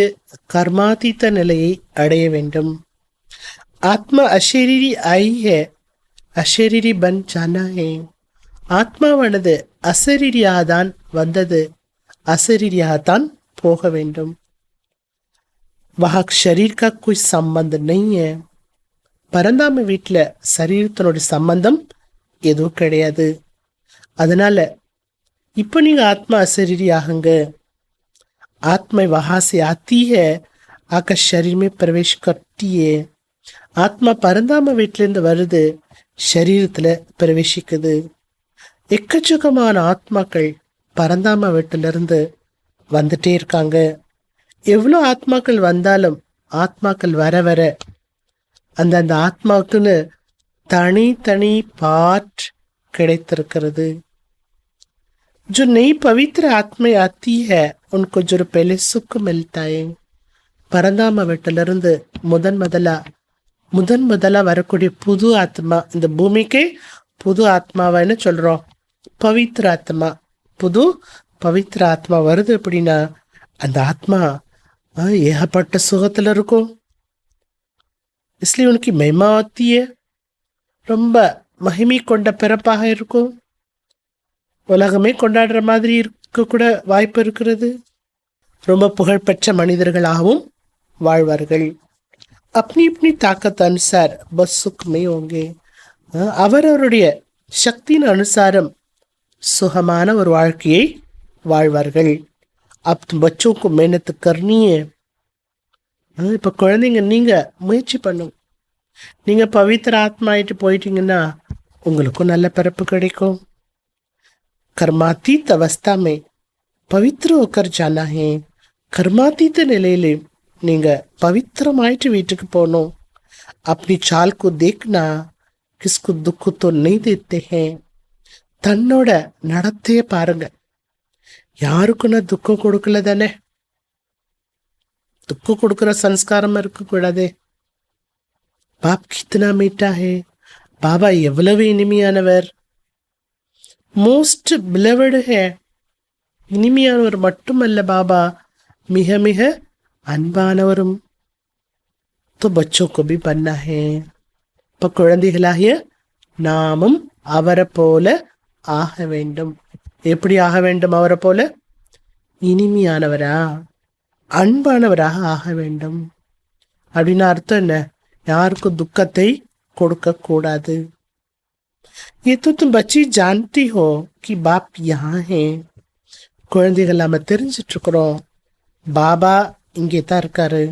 கர்மாதீத்த நிலையை அடைய வேண்டும். ஆத்மா அஷரீரி ஐ ஹே, அஷரீரி பன் ஜானா ஹே. ஆத்மாவானது அசரீரியாகத்தான் வந்தது, அசரீரியாகத்தான் போக வேண்டும். वहाँ शरीर का कोई संबंध नहीं है. பரந்தாம வீட்டில் சரீரத்தினுடைய சம்பந்தம் எதுவும் கிடையாது. அதனால இப்போ நீங்கள் ஆத்மா அசரீரி ஆகுங்க. आत्मा वहाँ से आती है, आकर शरीर में प्रवेश करती है. ஆத்மா பரந்தாம வீட்டிலேருந்து வருது, சரீரத்தில் பிரவேசிக்குது. எக்கச்சக்கமான ஆத்மாக்கள் பரந்தாம வீட்டிலிருந்து வந்துட்டே இருக்காங்க. எவ்வளோ ஆத்மாக்கள் வந்தாலும் ஆத்மாக்கள் வர வர அந்தந்த ஆத்மாவுக்குன்னு தனி பாட் கிடைத்திருக்கிறது. जो नई पवित्र आत्मा आती है उनको जो पहले सुख मिलता है. பரந்தாம வீட்டிலிருந்து முதன் முதலா வரக்கூடிய புது ஆத்மா, இந்த பூமிக்கே புது ஆத்மாவான்னு சொல்கிறோம். பவித்ர ஆத்மா, புது பவித்ர ஆத்மா வருது. அப்படின்னா அந்த ஆத்மா ஏகப்பட்ட சுகத்தில் இருக்கும். इसलिए उनकी महिमा होती है, ரொம்ப மகிமை கொண்ட பிறப்பாக இருக்கும். உலகமே கொண்டாடுற மாதிரி இருக்க கூட வாய்ப்பு இருக்கிறது. ரொம்ப புகழ்பெற்ற மனிதர்களாகவும் வாழ்வார்கள். अपनी अपनी ताकत अनुसार बस सुख में होंगे. அவரவருடைய சக்தியின் அனுசாரம் சுகமான ஒரு வாழ்க்கையை வாழ்வார்கள். अब तुम बच्चों को मेहनत करनी है. இப்போ குழந்தைங்க நீங்கள் முயற்சி பண்ணுங்க. நீங்கள் பவித்திர ஆத்மா ஆயிட்டு போயிட்டீங்கன்னா உங்களுக்கும் நல்ல பிறப்பு கிடைக்கும். கர்மாத்தீத் அவஸ்தா மே பவித்திர होकर जाना है. கர்மாத்தீத்த நிலையிலே நீங்கள் பவித்திரமாயிட்டு வீட்டுக்கு போகணும். अपनी चाल को देखना किसको दुख तो नहीं देते हैं. தன்னோட நடத்தைய பாருங்க. யாருக்கும் நான் துக்கம் கொடுக்கல தானே. துக்கம் கொடுக்குற சன்ஸ்காரம் இருக்கக்கூடாதே. பாப் கித்தனா மீட்டா ஹே. பாபா எவ்வளவு இனிமையானவர். மோஸ்ட் பிலவடு ஹே. இனிமையானவர் மட்டுமல்ல பாபா, மிக மிக அன்பானவரும். तो बच्चों को भी बनना है. இப்போ குழந்தைகளாகிய நாமும் அவரை போல ஆக வேண்டும். எப்படி ஆக வேண்டும்? அவரை போல இனிமையானவரா அன்பானவராக ஆக வேண்டும். அப்படின்னு அர்த்தம் என்ன? யாருக்கும் துக்கத்தை கொடுக்க கூடாது. ये तो तुम बच्ची जानती हो कि बाप यहाँ है. குழந்தைகள் நாம தெரிஞ்சிட்டு இருக்கிறோம், பாபா இங்கே தான் இருக்காரு.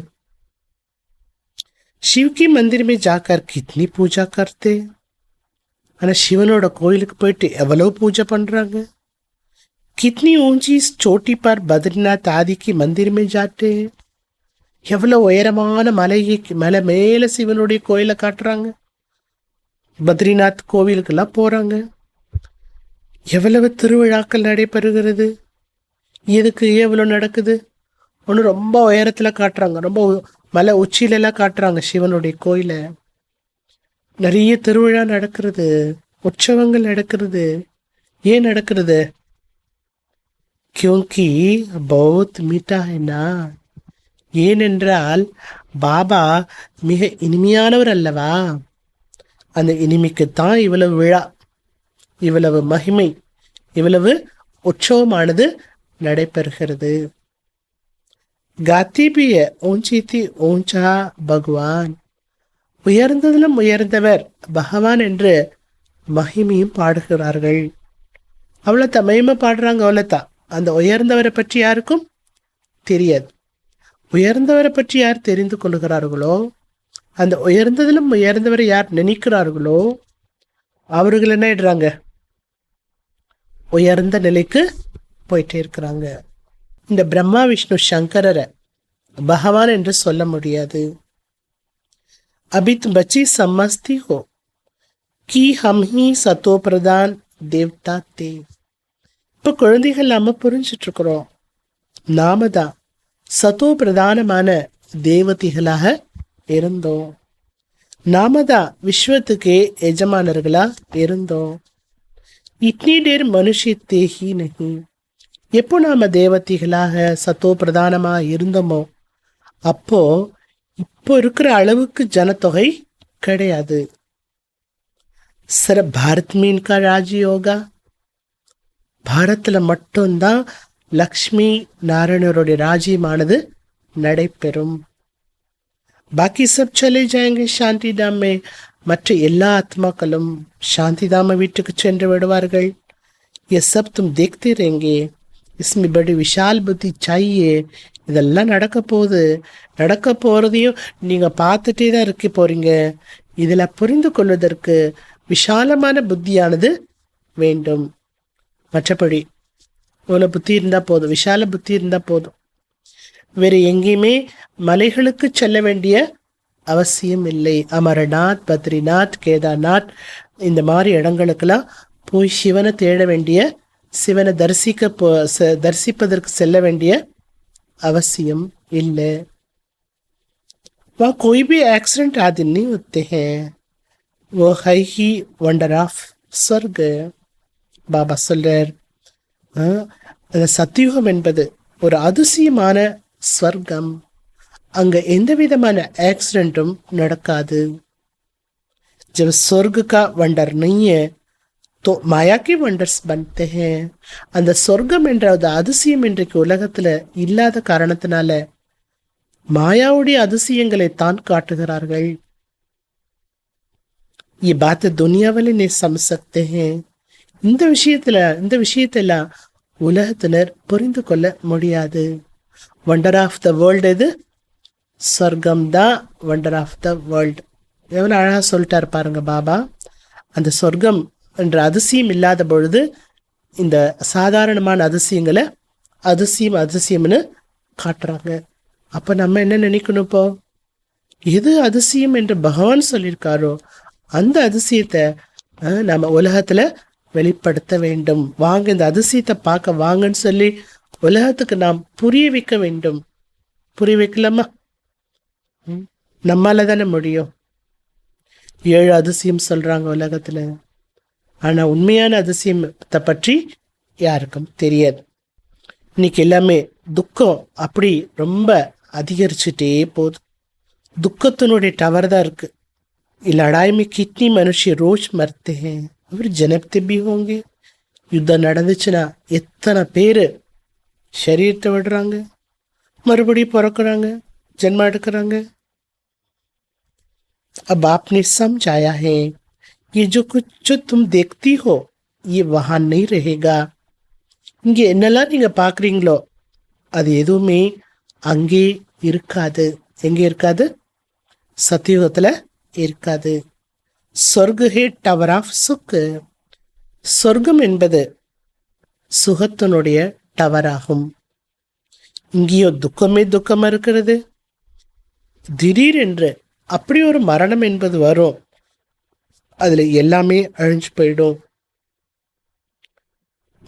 शिव की मंदिर में जाकर कितनी पूजा करते. ஆனால் சிவனோட கோயிலுக்கு போயிட்டு எவ்வளவு பூஜை பண்றாங்க. कितनी ऊंची चोटी पर बद्रीनाथ आदि की मंदिर में जाते. எவ்வளோ உயரமான மலை மேல சிவனுடைய கோயிலை காட்டுறாங்க. பத்ரிநாத் கோவிலுக்கெல்லாம் போறாங்க. எவ்வளவு திருவிழாக்கள் நடைபெறுகிறது. எதுக்கு எவ்வளோ நடக்குது? ஒன்று ரொம்ப உயரத்தில் காட்டுறாங்க, ரொம்ப மலை உச்சியிலெல்லாம் காட்டுறாங்க சிவனுடைய கோயிலை. நிறைய திருவிழா நடக்கிறது, உற்சவங்கள் நடக்கிறது. ஏன் நடக்கிறது? क्योंकि बहुत मीठा है ना. ஏனென்றால் பாபா மிக இனிமையானவர் அல்லவா. அந்த இனிமைக்குத்தான் இவ்வளவு விழா, இவ்வளவு மகிமை, இவ்வளவு உற்சவமானது நடைபெறுகிறது. காத்தி பி ஊஞ்சி தி ஊஞ்சா பகவான். உயர்ந்ததிலும் உயர்ந்தவர் பகவான் என்று மகிமையும் பாடுகிறார்கள். அவ்வளோத்தான் மகிமை பாடுறாங்க, அவ்வளோத்தான். அந்த உயர்ந்தவரை பற்றி யாருக்கும் தெரியாது. உயர்ந்தவரை பற்றி யார் தெரிந்து கொள்கிறார்களோ, அந்த உயர்ந்ததிலும் உயர்ந்தவரை யார் நினைக்கிறார்களோ, அவர்கள் என்ன ஆயிடுறாங்க? உயர்ந்த நிலைக்கு போயிட்டே இருக்கிறாங்க. இந்த பிரம்மா விஷ்ணு சங்கரரை பகவான் என்று சொல்ல முடியாது. अभी तुम बच्ची समझती हो कि हम ही सतो प्रधान देवता थे. இப்போ குழந்தைகள் நாம புரிஞ்சிட்டு இருக்கிறோம், நாம தான் சத்தோ பிரதானமான தேவதைகளாக இருந்தோம். நாம தான் விஸ்வத்துக்கே எஜமானர்களா இருந்தோம். இட்னி டேர் மனுஷி தேஹி நகி. எப்போ நாம தேவதைகளாக சத்தோ பிரதானமா இருந்தோமோ அப்போ இப்போ இருக்கிற அளவுக்கு ஜனத்தொகை கிடையாது. சிற பாரத் மீன்கா ராஜயோகா. பாரத்தில் மட்டும்தான் லக்ஷ்மி நாராயணருடைய ராஜ்யமானது நடைபெறும். பாக்கி சப் சலே ஜாயங்க சாந்தி தாமே. மற்ற எல்லா ஆத்மாக்களும் சாந்தி தாம வீட்டுக்கு சென்று விடுவார்கள். ये सब तुम देखते रहेंगे. इसमें बड़ी विशाल बुद्धि चाहिए. இதெல்லாம் நடக்க போகிறதையும் நீங்கள் பார்த்துட்டே தான் இருக்க போறீங்க. இதில் புரிந்து கொள்வதற்கு விஷாலமான புத்தியானது வேண்டும். மற்றபடி இவ்வளோ புத்தி இருந்தால் போதும், விஷால புத்தி இருந்தால் போதும். வேறு எங்கேயுமே மலைகளுக்கு செல்ல வேண்டிய அவசியம் இல்லை. அமரநாத், பத்ரிநாத், கேதார்நாத் இந்த மாதிரி இடங்களுக்கெல்லாம் போய் சிவனை தேட வேண்டிய, சிவனை தரிசிப்பதற்கு செல்ல வேண்டிய அவசியம் இல்லை. वहाँ कोई भी एक्सीडेंट आदि नहीं होते हैं. वो है ही वंडर ऑफ स्वर्ग. பாபா சொல்றார், அந்த சத்தியுகம் என்பது ஒரு அதிசயமான ஸ்வர்க்கம். அங்க எந்த விதமான ஆக்சிடென்ட்டும் நடக்காது. जब स्वर्ग का वंडर नहीं है तो माया के वंडर्स बनते हैं. அந்த சொர்க்கம் என்ற அந்த அதிசயம் இன்றைக்கு உலகத்துல இல்லாத காரணத்தினால மாயாவுடைய அதிசயங்களை தான் காட்டுகிறார்கள். ये बात दुनिया वाले नहीं समझ सकते हैं. இந்த விஷயத்தெல்லாம் உலகத்தினர் புரிந்து கொள்ள முடியாது. வண்டர் ஆஃப் த வேர்ல்டு எது? சொர்க்கம் தான் வண்டர் ஆஃப் த வேர்ல்டு. எவ்வளோ அழகாக சொல்லிட்டார் பாருங்க பாபா. அந்த சொர்க்கம் என்ற அதிசயம் இல்லாத பொழுது இந்த சாதாரணமான அதிசயங்களை அதிசயம்னு காட்டுறாங்க. அப்போ நம்ம என்ன நினைக்கணும்? இப்போ எது அதிசயம் என்று பகவான் சொல்லியிருக்காரோ அந்த அதிசயத்தை நம்ம உலகத்தில் வெளிப்படுத்த வேண்டும். வாங்க இந்த அதிசயத்தை பார்க்க வாங்கன்னு சொல்லி உலகத்துக்கு நாம் புரிய வைக்க வேண்டும். புரிய வைக்கலாமா? நம்மால தானே முடியும். 7 அதிசயம் சொல்றாங்க உலகத்துல. ஆனா உண்மையான அதிசயத்தை பற்றி யாருக்கும் தெரியாது. இன்னைக்கு எல்லாமே துக்கம் அப்படி ரொம்ப அதிகரிச்சுட்டே போகுது. துக்கத்தினுடைய டவர் தான் இருக்கு. लड़ाई में कितनी मनुष्य रोज मरते हैं और जन्मते भी होंगे. யுத்தம் நடந்துச்சுன்னா எத்தனை பேர் சரீரத்தை விடுறாங்க, மறுபடியும் பிறக்கிறாங்க, ஜென்மம் எடுக்கிறாங்க. अब आपने समझाया है ये जो कुछ जो तुम देखती हो ये वहां नहीं रहेगा. இங்க என்னெல்லாம் நீங்க பாக்குறீங்களோ அது எதுவுமே அங்கே இருக்காது. எங்க இருக்காது? சத்தியுகத்துல இருக்காது. சொர்க்க ஹே டவர் ஆஃப் சுக். சொர்க்கம் என்பது சுகத்தினுடைய டவர் ஆகும். இங்கேயோ துக்கமே துக்கமா இருக்கிறது. திடீரென்று அப்படி ஒரு மரணம் என்பது வரும். அதுல எல்லாமே அழிஞ்சு போயிடும்.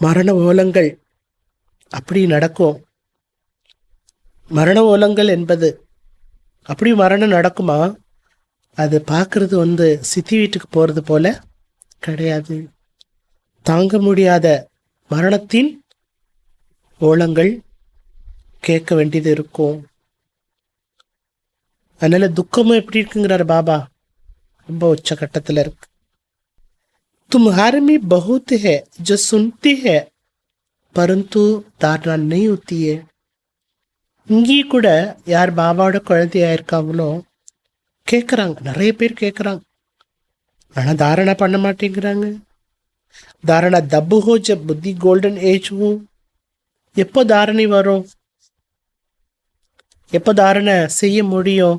மரண ஓலங்கள் அப்படி நடக்கும். மரண ஓலங்கள் என்பது அப்படி மரணம் நடக்குமா? அது பார்க்கறது சித்தி வீட்டுக்கு போறது போல கிடையாது. தாங்க முடியாத மரணத்தின் ஓலங்கள் கேட்க வேண்டியது இருக்கும். அதனால துக்கமும் எப்படி இருக்குங்கிறார் பாபா, ரொம்ப உச்சகட்டத்தில் இருக்கு. तुम्हारे में बहुत है जो सुनती है परंतु धारणा नहीं होती है. இங்கேயும் கூட யார் பாபாவோட குழந்தையா இருக்காங்களோ கேட்குறாங்க, நிறைய பேர் கேட்குறாங்க, ஆனால் தாரணா பண்ண மாட்டேங்கிறாங்க. தாரணா தப்பு ஹோ ஜப் புத்தி கோல்டன் ஏஜ் ஹோ. எப்போ தாரணை வரும்? எப்போ தாரணை செய்ய முடியும்?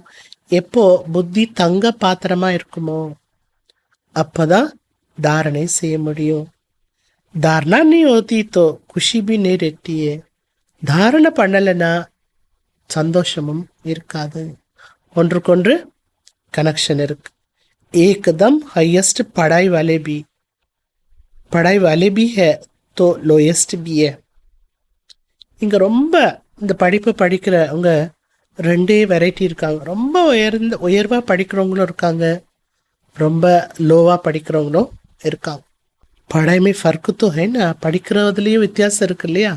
எப்போ புத்தி தங்க பாத்திரமா இருக்குமோ அப்பதான் தாரணை செய்ய முடியும். தாரணா நீ ஓத்தி தோ குஷி பி நீ ரெட்டியே. தாரணை பண்ணலைன்னா சந்தோஷமும் இருக்காது. ஒன்றுக்கொன்று கனெக்ஷன் இருக்கு. एकदम हाईएस्ट पढ़ाई वाले भी है तो लोएस्ट भी है. இங்க ரொம்ப இந்த படிப்பு படிக்கிறவங்க 2 வெரைட்டி இருக்காங்க. ரொம்ப உயர்வா படிக்கிறவங்களும் இருக்காங்க, ரொம்ப லோவா படிக்கிறவங்களும் இருக்காங்க. படாய்மே ஃபர்க்கு தோ ஹைனா, படிக்கிறதுலேயும் வித்தியாசம் இருக்கு இல்லையா?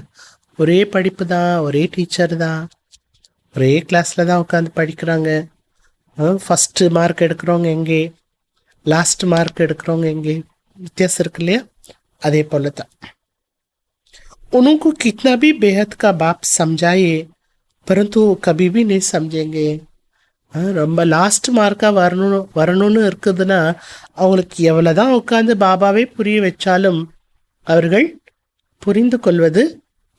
ஒரே படிப்பு தான், ஒரே டீச்சர் தான், ஒரே கிளாஸில் தான் உட்காந்து படிக்கிறாங்க. ஃபஸ்ட்டு மார்க் எடுக்கிறவங்க எங்கே, லாஸ்ட் மார்க் எடுக்கிறவங்க எங்கே, வித்தியாசம் இருக்கு இல்லையா? அதே போல தான் उनको कितना भी बेहद का बाप समझाए परंतु कभी भी नहीं समझेंगे. ரொம்ப லாஸ்ட் மார்க்காக வரணும்னு இருக்குதுன்னா அவங்களுக்கு எவ்வளோதான் உட்காந்து பாபாவே புரிய வச்சாலும் அவர்கள் புரிந்து கொள்வது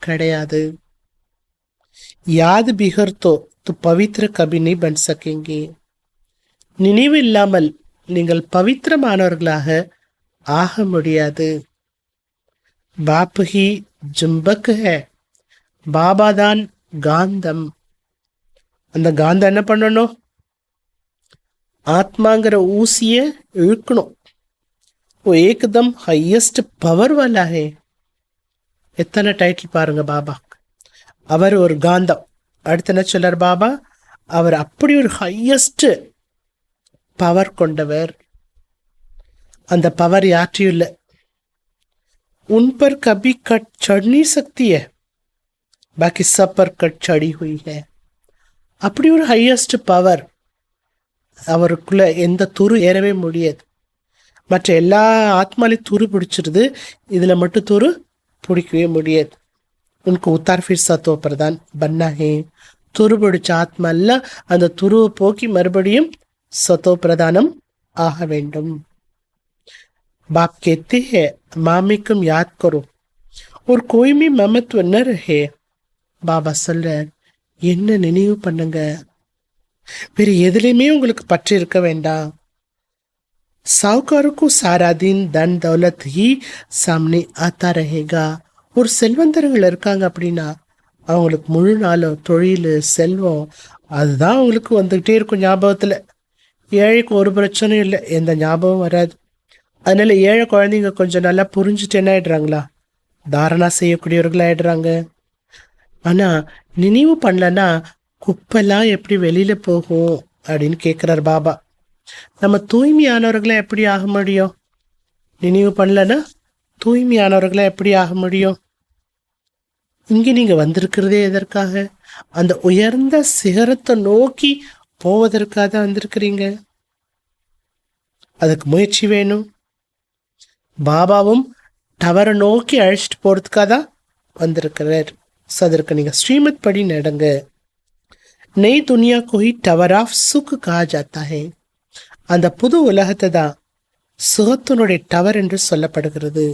கிடையாது. யாத் பிகர்த்தோ து பவித்ர கபினி பன் சகேங்கே. நினைவு இல்லாமல் நீங்கள் பவித்திரமானவர்களாக ஆக முடியாது. பாப் ஹி ஜும்பக் ஹே, பாபா தான் காந்தம். அந்த காந்தம் என்ன பண்ணணும்? ஆத்மாங்கிற ஊசிய இழுக்கணும். ஓ ஏக்தம் ஹையஸ்ட் பவர் வாலா ஹே. எத்தனை டைட்டில் பாருங்க பாபா. அவர் ஒரு காந்தம். அடுத்து என்ன சொல்றார் பாபா? அவர் அப்படி ஒரு ஹையஸ்ட் பவர் கொண்டவர். அந்த பவர் யாற்றையும் இல்லை. उन पर कभी कट चढ़ नहीं सकती है, बाकी सब पर कट चढ़ी हुई है. அப்படி ஒரு ஹையஸ்ட் பவர் அவருக்குள்ள எந்த துரு ஏறவே முடியாது. மற்ற எல்லா ஆத்மாலையும் துரு பிடிச்சிருது, இதில் மட்டும் துரு பிடிக்கவே முடியாது. உனக்கு உத்தார் ஃபிர் சத்தோ பிரதான் பன்னா ஹே. துரு பிடிச்ச ஆத்மா எல்லாம் அந்த துருவை போக்கி மறுபடியும் சத்தோ பிரதானம் ஆக வேண்டும். बाप कहते हैं मामी कम याद करो और कोई भी ममत्व न रहे. பாபா சொல்றார், என்ன நினைவு பண்ணுங்க, வேறு எதுலையுமே உங்களுக்கு பற்று இருக்க வேண்டாம். साहूकारों को सारा दिन धन दौलत ही सामने आता रहेगा. ஒரு செல்வந்தர்கள் இருக்காங்க அப்படின்னா அவங்களுக்கு முழு நாளும் தொழில் செல்வம் அதுதான் அவங்களுக்கு வந்துக்கிட்டே இருக்கும் ஞாபகத்தில். ஏழைக்கு ஒரு பிரச்சனையும் இல்லை, எந்த ஞாபகம் வராது. அதனால ஏழை குழந்தைங்க கொஞ்சம் நல்லா புரிஞ்சுட்டு என்ன ஆயிடுறாங்களா, தாரணா செய்யக்கூடியவர்களாயிடுறாங்க. ஆனால் நினைவு பண்ணலன்னா குப்பெல்லாம் எப்படி வெளியில போகும் அப்படின்னு கேட்குறார் பாபா. நம்ம தூய்மையானவர்களா எப்படி ஆக முடியும்? நினைவு பண்ணலன்னா தூய்மையானவர்களா எப்படி ஆக முடியும்? இங்கே நீங்க வந்திருக்கிறதே எதற்காக? அந்த உயர்ந்த சிகரத்தை நோக்கி போவதற்காக தான் வந்திருக்கிறீங்க. அதுக்கு முயற்சி வேணும். பாபாவும் டவரை நோக்கி அழைச்சிட்டு போறதுக்காக தான் வந்திருக்கிறார். அதற்கு நீங்க ஸ்ரீமத் படி நடங்க. நெய் துனியா கோய் tower of Suk Kanha ஜாத்தா high. அந்த புது உலகத்தை தான் சுகத்தினுடைய டவர் என்று சொல்லப்படுகிறது.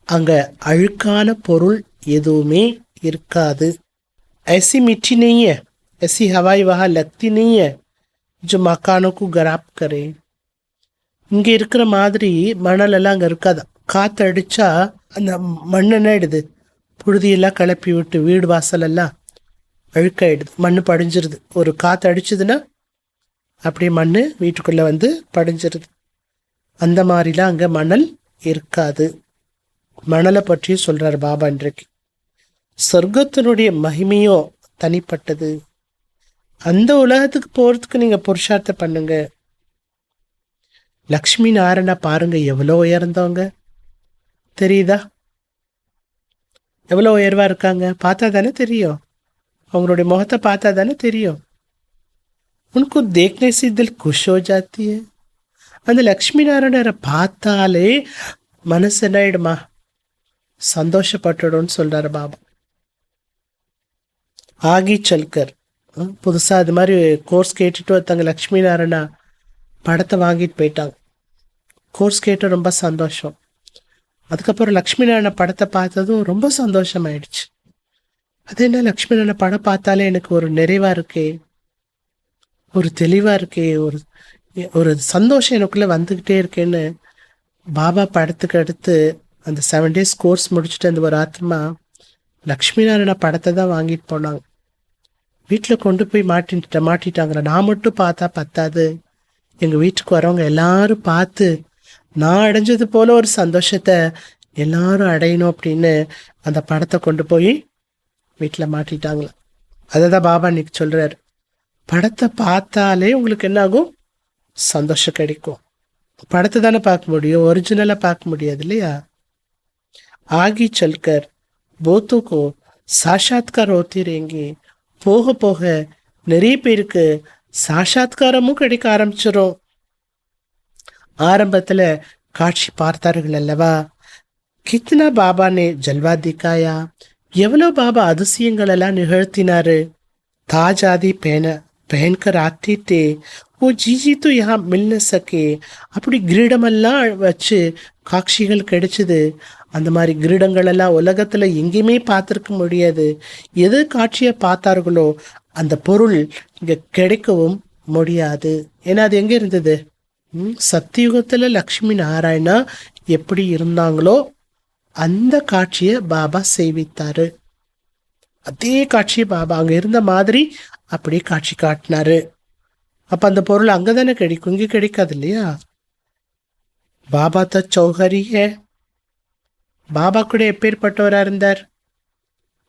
அங்க அழுக்கான பொருள் எதுவுமே இருக்காது. ऐसी मिट्टी नहीं है, ऐसी हवाई वहाँ लगती नहीं है जो मकानों को गराब करे. இங்கே இருக்கிற மாதிரி மணலெல்லாம் அங்கே இருக்காது. காற்று அடித்தா அந்த மண் என்ன ஆயிடுது, புழுதியெல்லாம் கிளப்பி விட்டு வீடு வாசலெல்லாம் அழுக்காயிடுது, மண் படிஞ்சிருது. ஒரு காற்று அடிச்சதுன்னா அப்படியே மண் வீட்டுக்குள்ளே வந்து படிஞ்சிருது. அந்த மாதிரிலாம் அங்கே மணல் இருக்காது. மணலை பற்றி சொல்கிறார் பாபா இன்றைக்கு. சொர்க்கத்தினுடைய மகிமையோ தனிப்பட்டது. அந்த உலகத்துக்கு போகிறதுக்கு நீங்கள் புருஷார்த்தம் பண்ணுங்க. லக்ஷ்மி நாராயணா பாருங்க, எவ்வளோ உயர்ந்தவங்க தெரியுதா? எவ்வளோ உயர்வா இருக்காங்க பார்த்தா தானே தெரியும். அவங்களுடைய முகத்தை பார்த்தா தானே தெரியும். உனக்கு देखने से दिल खुश हो जाती है. அந்த லக்ஷ்மி நாராயணரை பார்த்தாலே மனசு என்ன ஆயிடுமா, சந்தோஷப்பட்டுடும்னு சொல்றாரு பாபா. ஆகி சல்கர் புதுசாக அது மாதிரி கோர்ஸ் கேட்டுட்டு ஒருத்தங்க லக்ஷ்மி நாராயணா படத்தை வாங்கிட்டு போயிட்டாங்க. கோர்ஸ் கேட்டு ரொம்ப சந்தோஷம். அதுக்கப்புறம் லக்ஷ்மி நாராயண படத்தை பார்த்ததும் ரொம்ப சந்தோஷமாயிடுச்சு. அது என்ன, லக்ஷ்மி நாராயண படம் பார்த்தாலே எனக்கு ஒரு நிறைவா இருக்கே, ஒரு தெளிவா இருக்கே, ஒரு ஒரு சந்தோஷம் எனக்குள்ள வந்துக்கிட்டே இருக்கேன்னு பாபா படத்துக்கு அடுத்து அந்த 7 days கோர்ஸ் முடிச்சுட்டு அந்த ஒரு ஆத்மா லக்ஷ்மி நாராயண படத்தை தான் வாங்கிட்டு போனாங்க. வீட்டில் கொண்டு போய் மாட்டிட்டாங்க. நான் மட்டும் பார்த்தா பத்தாது, எங்கள் வீட்டுக்கு வரவங்க எல்லாரும் பார்த்து நான் அடைஞ்சது போல ஒரு சந்தோஷத்தை எல்லாரும் அடையணும் அப்படின்னு அந்த படத்தை கொண்டு போய் வீட்டில் மாட்டிட்டாங்களா. அதை தான் பாபா இன்னைக்கு சொல்கிறார். படத்தை பார்த்தாலே உங்களுக்கு என்ன ஆகும், சந்தோஷம் கிடைக்கும். படத்தை தானே பார்க்க முடியும், ஒரிஜினலாக பார்க்க முடியாது இல்லையா. ஆகி சல்கர் போத்துக்கோ சாட்சாத்கார் ஓத்திரேங்கி. போக போக நிறைய பேருக்கு சாட்சாத்காரமும் கிடைக்க ஆரம்பிச்சிடும். ஆரம்பத்துல காட்சி பார்த்தார்கள் அல்லவா, கித்னா பாபா நே ஜல்வா திக்காயா, எவ்வளோ பாபா அதிசயங்கள் எல்லாம் நிகழ்த்தினாரு. தாஜாதி பहनकर आते थे वो जीजी तो यहाँ मिल न सके. அப்படி கிரீடமெல்லாம் வச்சு காட்சிகள் கிடைச்சது. அந்த மாதிரி கிரீடங்கள் எல்லாம் உலகத்துல எங்கேயுமே பார்த்துருக்க முடியாது. எது காட்சியை பார்த்தார்களோ அந்த பொருள் இங்க கிடைக்கவும் முடியாது. ஏன்னா அது எங்க இருந்தது, சத்தியுகத்துல லக்ஷ்மி நாராயணா எப்படி இருந்தாங்களோ அந்த காட்சியை பாபா செய்வித்தாரு. அதே காட்சியை பாபா அங்க இருந்த மாதிரி அப்படியே காட்சி காட்டினாரு. அப்ப அந்த பொருள் அங்கதானே கிடைக்கும், இங்க கிடைக்காது இல்லையா. பாபா த சௌஹரி ஹே. பாபா கூட எப்பேற்பட்டவரா இருந்தார்,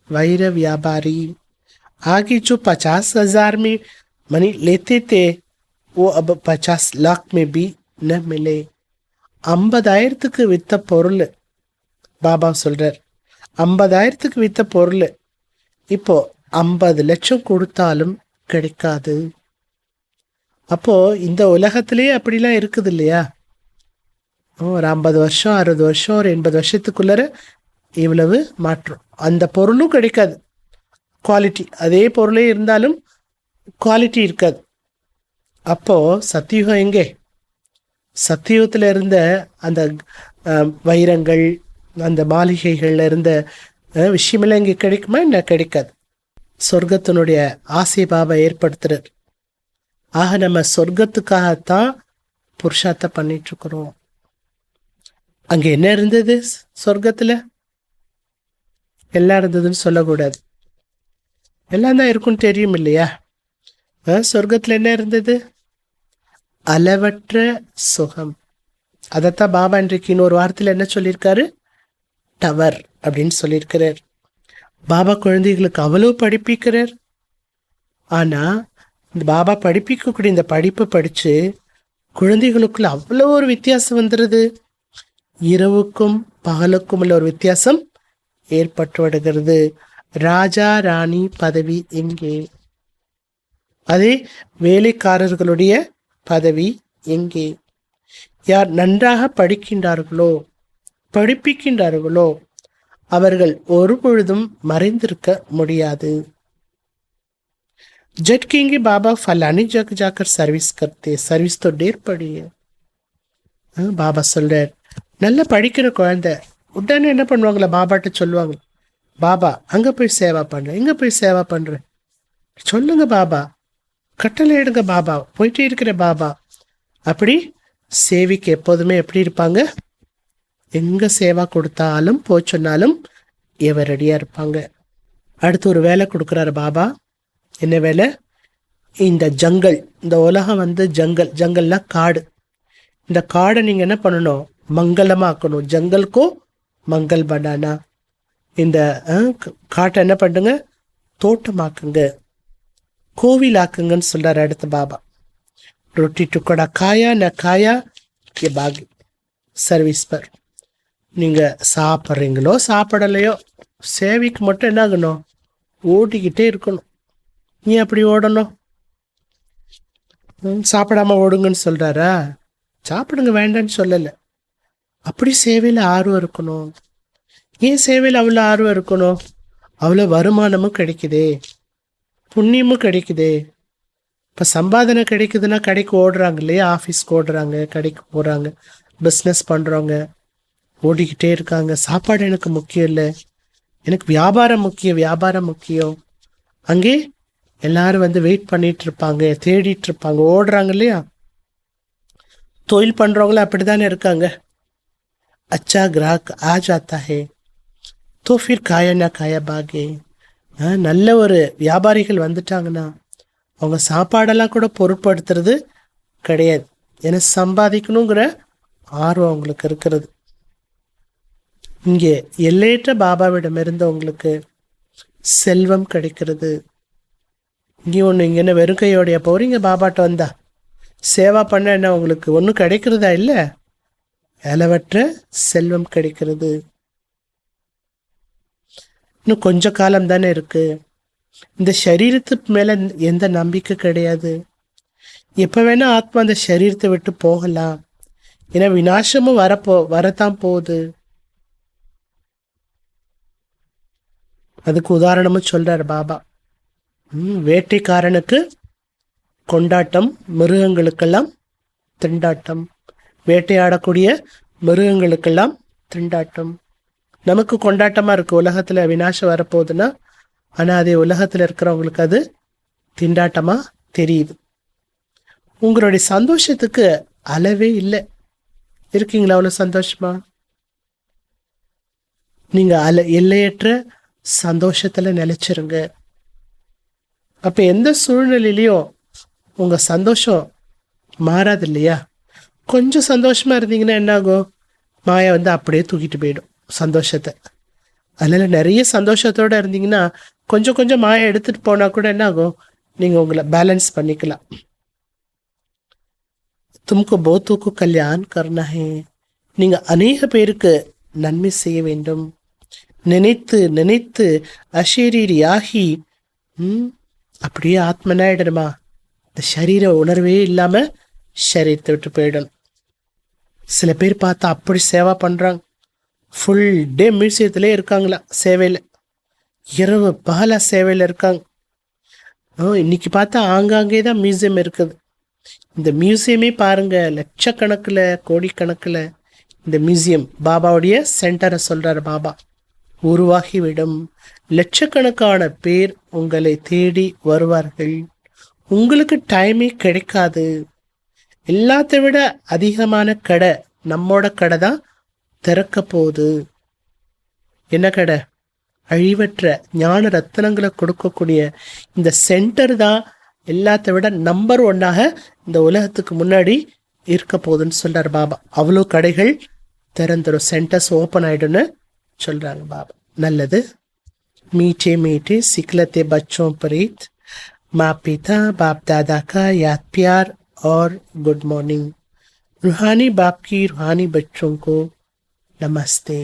வைர வியாபாரி. आगे जो 50,000 में मनी लेते थे वो अब 50 लाख में भी न मिले. 50,000க்கு வித்த பொருள் பாபா சொல்றார். 50,000க்கு வித்த பொருள் இப்போ 50 லட்சம் கொடுத்தாலும் கிடைக்காது. அப்போ இந்த உலகத்திலே அப்படிலாம் இருக்குது இல்லையா. ஒரு 50 வருஷம் 60 வருஷம் ஒரு 80 வருஷத்துக்குள்ளர இவ்வளவு மாற்றம். அந்த பொருளும் கிடைக்காது. குவாலிட்டி அதே பொருளே இருந்தாலும் குவாலிட்டி இருக்காது. அப்போது சத்தியுகம் எங்கே? சத்தியுகத்தில் இருந்த அந்த வைரங்கள், அந்த மாளிகைகளில் இருந்த விஷயமெல்லாம் இங்கே கிடைக்குமா? என்ன கிடைக்காது. சொர்க்கத்தினுடைய ஆசை பாபா ஏற்படுத்துறார். ஆக நம்ம சொர்க்கத்துக்காகத்தான் புருஷார்த்தம் பண்ணிட்டுருக்குறோம். அங்கே என்ன இருந்தது? சொர்க்கத்தில் எல்லாம் இருந்ததுன்னு சொல்லக்கூடாது. எல்லாம் தான் இருக்குன்னு தெரியும் இல்லையா? சொர்க்கத்தில் என்ன இருந்தது? அளவற்ற சுகம். அதைத்தான் பாபா இன்றைக்கு இன்னொரு வாரத்தில் என்ன சொல்லியிருக்காரு? டவர் அப்படின்னு சொல்லியிருக்கிறார். பாபா குழந்தைகளுக்கு அவ்வளோ படிப்பிக்கிறார். ஆனால் இந்த பாபா படிப்பிக்கக்கூடிய இந்த படிப்பை படித்து குழந்தைகளுக்குள்ள அவ்வளோ ஒரு வித்தியாசம் வந்துடுது. இரவுக்கும் பகலுக்கும் உள்ள ஒரு வித்தியாசம் ஏற்பட்டு விடுகிறது. ராஜா ராணி பதவி எங்கே? அதே வேலைக்காரர்களுடைய பதவி எங்கே? யார் நன்றாக படிக்கின்றார்களோ, படிப்பிக்கின்றார்களோ, அவர்கள் ஒரு பொழுதும் மறைந்திருக்க முடியாது. जट कहेंगे बाबा फलानी जगह जाकर सर्विस करते, सर्विस तो ढेर पड़ी है. பாபா சொல்றார், நல்லா படிக்கிற குழந்தை உடனே என்ன பண்ணுவாங்களா? பாபாட்ட சொல்லுவாங்க, பாபா அங்கே போய் சேவா பண்ணுறேன், இங்கே போய் சேவா பண்ணுறேன். சொல்லுங்க பாபா, கட்டளை எடுங்க பாபா, போயிட்டே இருக்கிற பாபா. அப்படி சேவிக்கு எப்போதுமே எப்படி இருப்பாங்க? எங்கே சேவா கொடுத்தாலும் போய் சொன்னாலும் எவரடியாக இருப்பாங்க. அடுத்து ஒரு வேலை கொடுக்குறாரு பாபா. என்ன வேலை? இந்த ஜங்கல், இந்த உலகம் ஜங்கல்னா காடு. இந்த காடை நீங்கள் என்ன பண்ணணும்? மங்களமாக்கணும். ஜங்கலுக்கும் மங்கள் பனானா. இந்த காட்டை என்ன பண்ணுங்க? தோட்டமாக்குங்க, கோவிலாக்குங்கன்னு சொல்கிறார் அடுத்த பாபா. ரொட்டி டுக்கடா காயா ந காயா கே பாகி சர்வீஸ் பர். நீங்கள் சாப்பிட்றீங்களோ சாப்பிடலையோ, சேவைக்கு மட்டும் என்ன ஆகணும்? ஓட்டிக்கிட்டே இருக்கணும். நீ அப்படி ஓடணும். சாப்பிடாம ஓடுங்கன்னு சொல்கிறாரா? சாப்பிடுங்க, வேண்டான்னு சொல்லலை. அப்படி சேவையில் ஆர்வம் இருக்கணும். ஏன் சேவையில் அவ்வளோ ஆர்வம் இருக்கணும்? அவ்வளோ வருமானமும் கிடைக்குதே, புண்ணியமும் கிடைக்குதே. இப்போ சம்பாதனை கிடைக்குதுன்னா கடைக்கு ஓடுறாங்க இல்லையா? ஆஃபீஸ்க்கு ஓடுறாங்க, கடைக்கு போகிறாங்க, பிஸ்னஸ் பண்ணுறவங்க ஓடிக்கிட்டே இருக்காங்க. சாப்பாடு எனக்கு முக்கியம் இல்லை, எனக்கு வியாபாரம் முக்கியம், வியாபாரம் முக்கியம். அங்கே எல்லாரும் வெயிட் பண்ணிட்டு இருப்பாங்க, தேடிட்டு இருப்பாங்க, ஓடுறாங்க இல்லையா? தொழில் பண்ணுறவங்களும் அப்படி தானே இருக்காங்க. அச்சா கிராக் ஆ ஜாத்தா ஹே தோ ஃபிர் காயா நா காயா பாகே. நல்ல ஒரு வியாபாரிகள் வந்துட்டாங்கன்னா அவங்க சாப்பாடெல்லாம் கூட பொருட்படுத்துறது கிடையாது. ஏன்னா சம்பாதிக்கணுங்கிற ஆர்வம் அவங்களுக்கு இருக்கிறது. இங்கே எல்லையற்ற பாபாவிடமிருந்து உங்களுக்கு செல்வம் கிடைக்கிறது. இங்கே ஒன்று, இங்கே என்ன வெறும் கையோடைய போகிறீங்க? பாபாட்ட வந்தா சேவா பண்ண என்ன உங்களுக்கு ஒன்றும் கிடைக்கிறதா? இல்லை, அளவற்ற செல்வம் கிடைக்கிறது. இன்னும் கொஞ்ச காலம் தானே இருக்கு. இந்த சரீரத்துக்கு மேலே எந்த நம்பிக்கை கிடையாது. எப்போ வேணா ஆத்மா அந்த சரீரத்தை விட்டு போகலாம். ஏன்னா விநாசமும் வரத்தான் போகுது. அதுக்கு உதாரணமும் சொல்றார் பாபா. வேட்டைக்காரனுக்கு கொண்டாட்டம், மிருகங்களுக்கெல்லாம் திண்டாட்டம். வேட்டையாடக்கூடிய மிருகங்களுக்கெல்லாம் திண்டாட்டம். நமக்கு கொண்டாட்டமாக இருக்குது, உலகத்தில் விநாசம் வரப்போகுதுன்னா. ஆனால் அதே உலகத்தில் இருக்கிறவங்களுக்கு அது திண்டாட்டமாக தெரியுது. உங்களுடைய சந்தோஷத்துக்கு அளவே இல்லை. இருக்கீங்களா அவ்வளோ சந்தோஷமா? நீங்கள் எல்லையற்ற சந்தோஷத்தில் நிலைச்சிருங்க. அப்போ எந்த சூழ்நிலையிலையும் உங்கள் சந்தோஷம் மாறாது இல்லையா? கொஞ்சம் சந்தோஷமாக இருந்தீங்கன்னா என்னாகும்? மாயா அப்படியே தூக்கிட்டு போயிடும் சந்தோஷத்தை. அதனால் நிறைய சந்தோஷத்தோடு இருந்தீங்கன்னா கொஞ்சம் கொஞ்சம் மாயா எடுத்துகிட்டு போனால் கூட என்னாகும்? நீங்கள் உங்களை பேலன்ஸ் பண்ணிக்கலாம். தும்கு போத்துக்கு கல்யாண் கர்னா ஹே. நீங்கள் அநேக பேருக்கு நன்மை செய்ய வேண்டும். நினைத்து நினைத்து அஷரீரியாகி அப்படியே ஆத்மனாயிடணுமா? இந்த சரீர உணர்வே இல்லாமல் சரீரத்தை விட்டு போயிடணும். சில பேர் பார்த்தா அப்படி சேவை பண்ணுறாங்க. ஃபுல் டே மியூசியத்திலே இருக்காங்களா சேவையில், இரவு பகல சேவையில் இருக்காங்க. இன்னைக்கு பார்த்தா ஆங்காங்கே தான் மியூசியம் இருக்குது. இந்த மியூசியமே பாருங்க, லட்சக்கணக்கில் கோடிக்கணக்கில் இந்த மியூசியம் பாபாவுடைய சென்டரை சொல்கிறார் பாபா. உருவாகிவிடும். லட்சக்கணக்கான பேர் உங்களை தேடி வருவார்கள். உங்களுக்கு டைமே கிடைக்காது. எல்லாத்தை விட அதிகமான கடை நம்மோட கடை தான் திறக்க போகுது. என்ன கடை? அழிவற்ற ஞான ரத்தனங்களை கொடுக்கக்கூடிய இந்த சென்டர் தான் எல்லாத்த விட நம்பர் 1ஆக இந்த உலகத்துக்கு முன்னாடி இருக்க போகுதுன்னு சொல்றார் பாபா. அவ்வளோ கடைகள் திறந்துடும், சென்டர்ஸ் ஓப்பன் ஆயிடும்னு சொல்றாங்க பாபா. நல்லது. मीठे मीठे सिखलते बच्चों प्रीत, माँ पिता बाप दादा का याद प्यार और गुड मॉर्निंग. रूहानी बाप की रूहानी बच्चों को नमस्ते.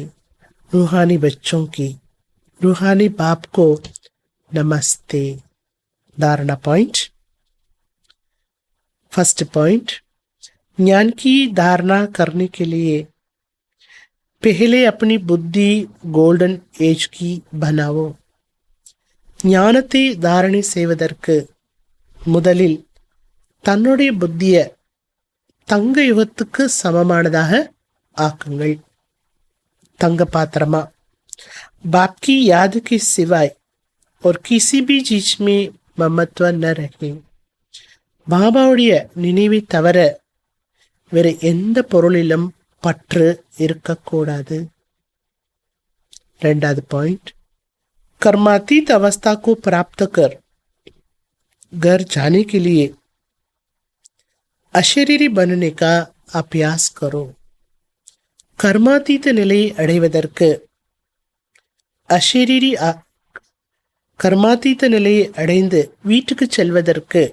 रूहानी बच्चों की रूहानी बाप को नमस्ते. धारणा पॉइंट. फर्स्ट पॉइंट, ज्ञान की धारणा करने के लिए पहले अपनी बुद्धि गोल्डन एज की बनाओ. ஞானத்தை தாரணை செய்வதற்கு முதலில் தன்னுடைய புத்தியை தங்க யுகத்துக்கு சமமானதாக ஆக்குங்கள். தங்க பாத்திரமா. बाप की याद के सिवाय और किसी भी चीज में ममत्व न रहे. பாபாவுடைய நினைவை தவிர வேறு எந்த பொருளிலும் பற்று இருக்கக்கூடாது. ரெண்டாவது பாயிண்ட், कर्मातीत अवस्था को प्राप्त कर घर जाने के लिए अशरीरी बनने का अभ्यास करो. கர்மாதீத நிலையை அடைவதற்கு கர்மாதீத நிலையை அடைந்து வீட்டுக்கு செல்வதற்கு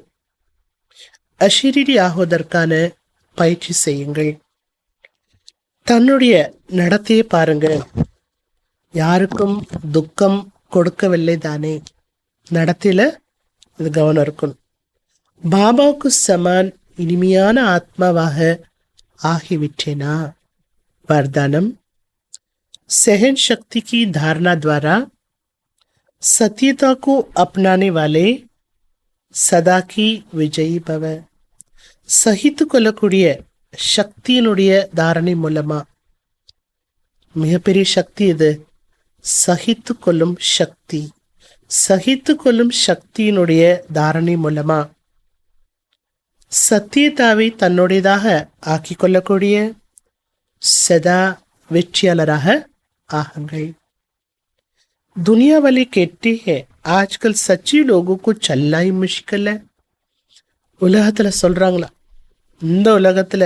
அஷரீரி ஆகுவதற்கான பயிற்சி செய்யுங்கள். தன்னுடைய நடத்தையை பாருங்க. யாருக்கும் துக்கம் கொடுக்கவில்லை தானே, நடத்தையில இது கவனம் இருக்கணும். பாபாவுக்கு சமான் இனிமையான ஆத்மாவாக ஆகிவிட்டேனா? वरदानम, सहन शक्ति की धारणा द्वारा सत्यता को अपनाने वाले सदा की विजयी भव. சகித்து கொள்ளக்கூடிய சக்தியினுடைய தாரணை மூலமா, மிகப்பெரிய சக்தி இது, சகித்து கொள்ளும் சக்தி. சகித்து கொள்ளும் சக்தியினுடைய தாரணை மூலமா சத்தியதாவை தன்னுடையதாக ஆக்கிக் கொள்ளக்கூடிய सदा வெற்றியாளராக ஆகுங்கள். दुनिया वाले कहते हैं आजकल सच्ची लोगों को चलना ही मुश्किल है. உலகத்துல சொல்றாங்களா, இந்த உலகத்துல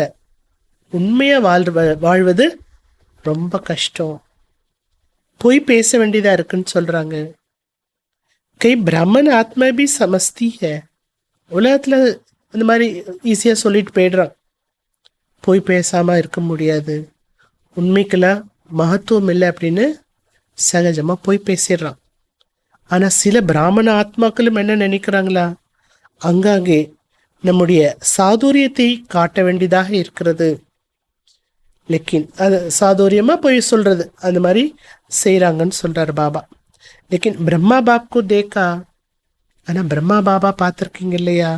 உண்மையா வாழ்வது ரொம்ப கஷ்டம், போய் பேச வேண்டியதா இருக்குன்னு சொல்றாங்க. கை பிராமன் ஆத்மா பி சமஸ்தி है. உலகத்துல இந்த மாதிரி ஈஸியா சொல்லிட்டு போயிடுறாங்க. போய் பேசாமல் இருக்க முடியாது, உண்மைக்கெல்லாம் மகத்துவம் இல்லை அப்படின்னு சகஜமாக போய் பேசிடுறான். ஆனால் சில பிராமண ஆத்மாக்களும் என்ன நினைக்கிறாங்களா, அங்காங்கே நம்முடைய சாதுரியத்தை காட்ட வேண்டியதாக இருக்கிறது. லேக்கின் அது சாதுரியமாக போய் சொல்கிறது அந்த மாதிரி செய்கிறாங்கன்னு சொல்கிறார் பாபா. லேக்கின் பிரம்மா பாப்க்கு தேக்கா, ஆனால் பிரம்மா பாபா பார்த்துருக்கீங்க இல்லையா,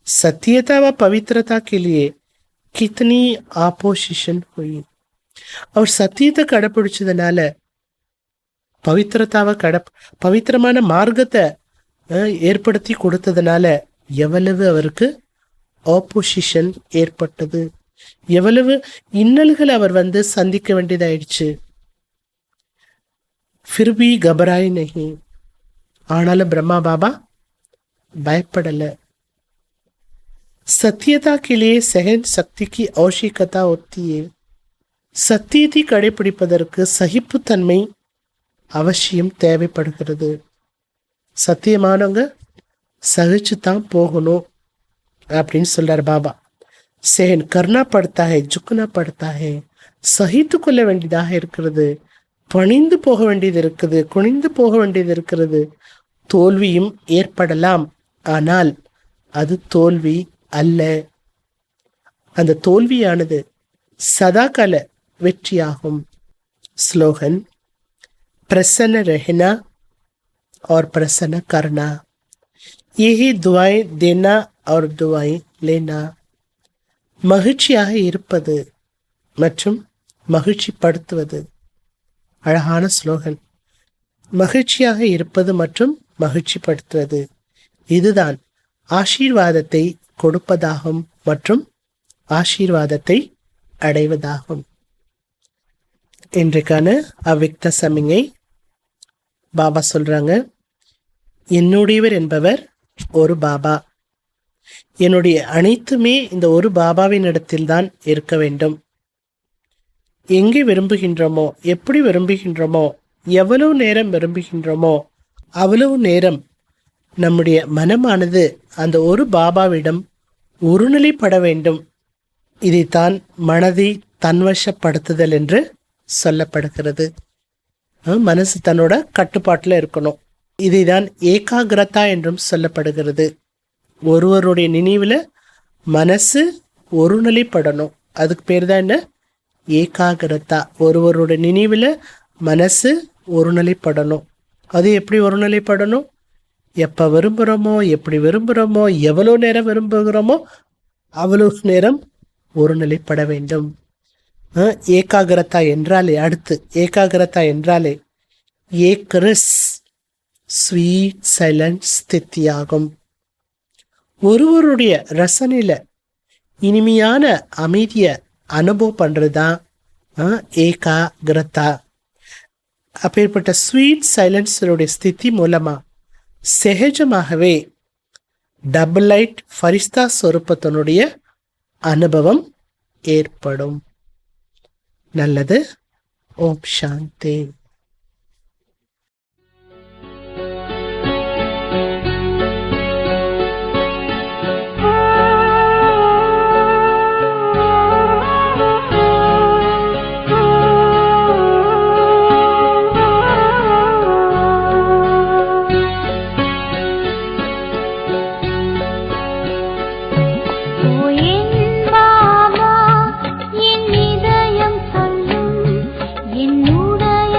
सत्यता व पवित्रता के लिए कितनी आपोजिशन हुई. और சத்தியத்தை கடைப்பிடிச்சதுனால பவித்திரமான மார்க்கத்தை ஏற்படுத்தி கொடுத்ததுனால எவ்வளவு அவருக்கு ஆப்போசிஷன் ஏற்பட்டது, எவ்வளவு இன்னல்கள் அவர் சந்திக்க வேண்டியதாயிடுச்சு. फिर भी घबराए नहीं. ஆனாலும் பிரம்மா பாபா பயப்படலை. सत्यता के लिए सहन शक्ति की आवश्यकता होती है. சத்தியத்தை கடைபிடிப்பதற்கு சகிப்புத்தன்மை அவசியம் தேவைப்படுகிறது. சத்தியமானவங்க சகிச்சுத்தான் போகணும் அப்படின்னு சொல்றார் பாபா. सहन करना पड़ता है, झुकना पड़ता है. சகித்து கொள்ள வேண்டியதாக இருக்கிறது, பணிந்து போக வேண்டியது இருக்குது, குனிந்து போக வேண்டியது இருக்கிறது. தோல்வியும் ஏற்படலாம், ஆனால் அது தோல்வி அல்ல. அந்த தோல்வியானது சதாகால வெற்றியாகும். ஸ்லோகன்: प्रसन्न रहना और प्रसन्न करना, यही दुआएं देना और दुआएं लेना. மகிழ்ச்சியாக இருப்பது மற்றும் மகிழ்ச்சிப்படுத்துவது. அழகான ஸ்லோகன். மகிழ்ச்சியாக இருப்பது மற்றும் மகிழ்ச்சிப்படுத்துவது, இதுதான் ஆசீர்வாதத்தை கொடுப்பதாகும் மற்றும் ஆசீர்வாதத்தை அடைவதாகும். இன்றைக்கான அவ்விக்த சமிங்கை பாபா சொல்றாங்க: என்னுடையவர் என்பவர் ஒரு பாபா. என்னுடைய அனைத்துமே இந்த ஒரு பாபாவின் இடத்தில்தான் இருக்க வேண்டும். எங்கே விரும்புகின்றோமோ, எப்படி விரும்புகின்றோமோ, எவ்வளவு நேரம் விரும்புகின்றோமோ அவ்வளவு நேரம் நம்முடைய மனமானது அந்த ஒரு பாபாவிடம் ஒருநிலைப்பட வேண்டும். இதைத்தான் மனதை தன்வசப்படுத்துதல் என்று சொல்லப்படுகிறது. மனசு தன்னோட கட்டுப்பாட்டில் இருக்கணும். இதைதான் ஏகாகிரதா என்றும் சொல்லப்படுகிறது. ஒருவருடைய நினைவில் மனசு ஒருநிலைப்படணும். அதுக்கு பேர் தான் என்ன? ஏகாகிரதா. ஒருவருடைய நினைவில் மனசு ஒருநிலைப்படணும். அது எப்படி ஒருநிலைப்படணும்? எப்போ விரும்புகிறோமோ, எப்படி விரும்புகிறோமோ, எவ்வளோ நேரம் விரும்புகிறோமோ அவ்வளவு நேரம் ஒருநிலைப்பட வேண்டும். ஏகாகிரதா என்றாலே, அடுத்து ஏகாகிரதா என்றாலே ஏக்ரஸ் ஸ்வீட் சைலண்ட் ஸ்திதியாகும். ஒருவருடைய ரசனையில் இனிமையான அமைதியை அனுபவம் பண்ணுறது தான் ஏகாகிரதா. அப்பேற்பட்ட ஸ்வீட் சைலன்ஸருடைய ஸ்திதி மூலமாக சகஜமாகவே டபுள் லைட் ஃபரிஸ்தா சொரூபத்தினுடைய அனுபவம் ஏற்படும். நல்லது. ஓம் சாந்தி. என்னுடைய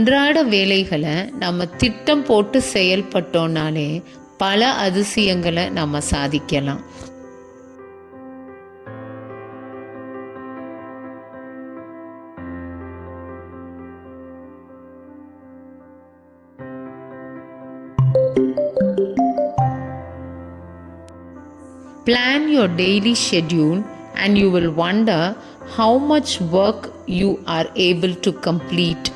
அன்றாட வேலைகளை நம்ம திட்டம் போட்டு செயல்பட்டோம்னாலே பல அதிசயங்களை நம்ம சாதிக்கலாம். Plan your daily schedule and you will wonder how much work you are able to complete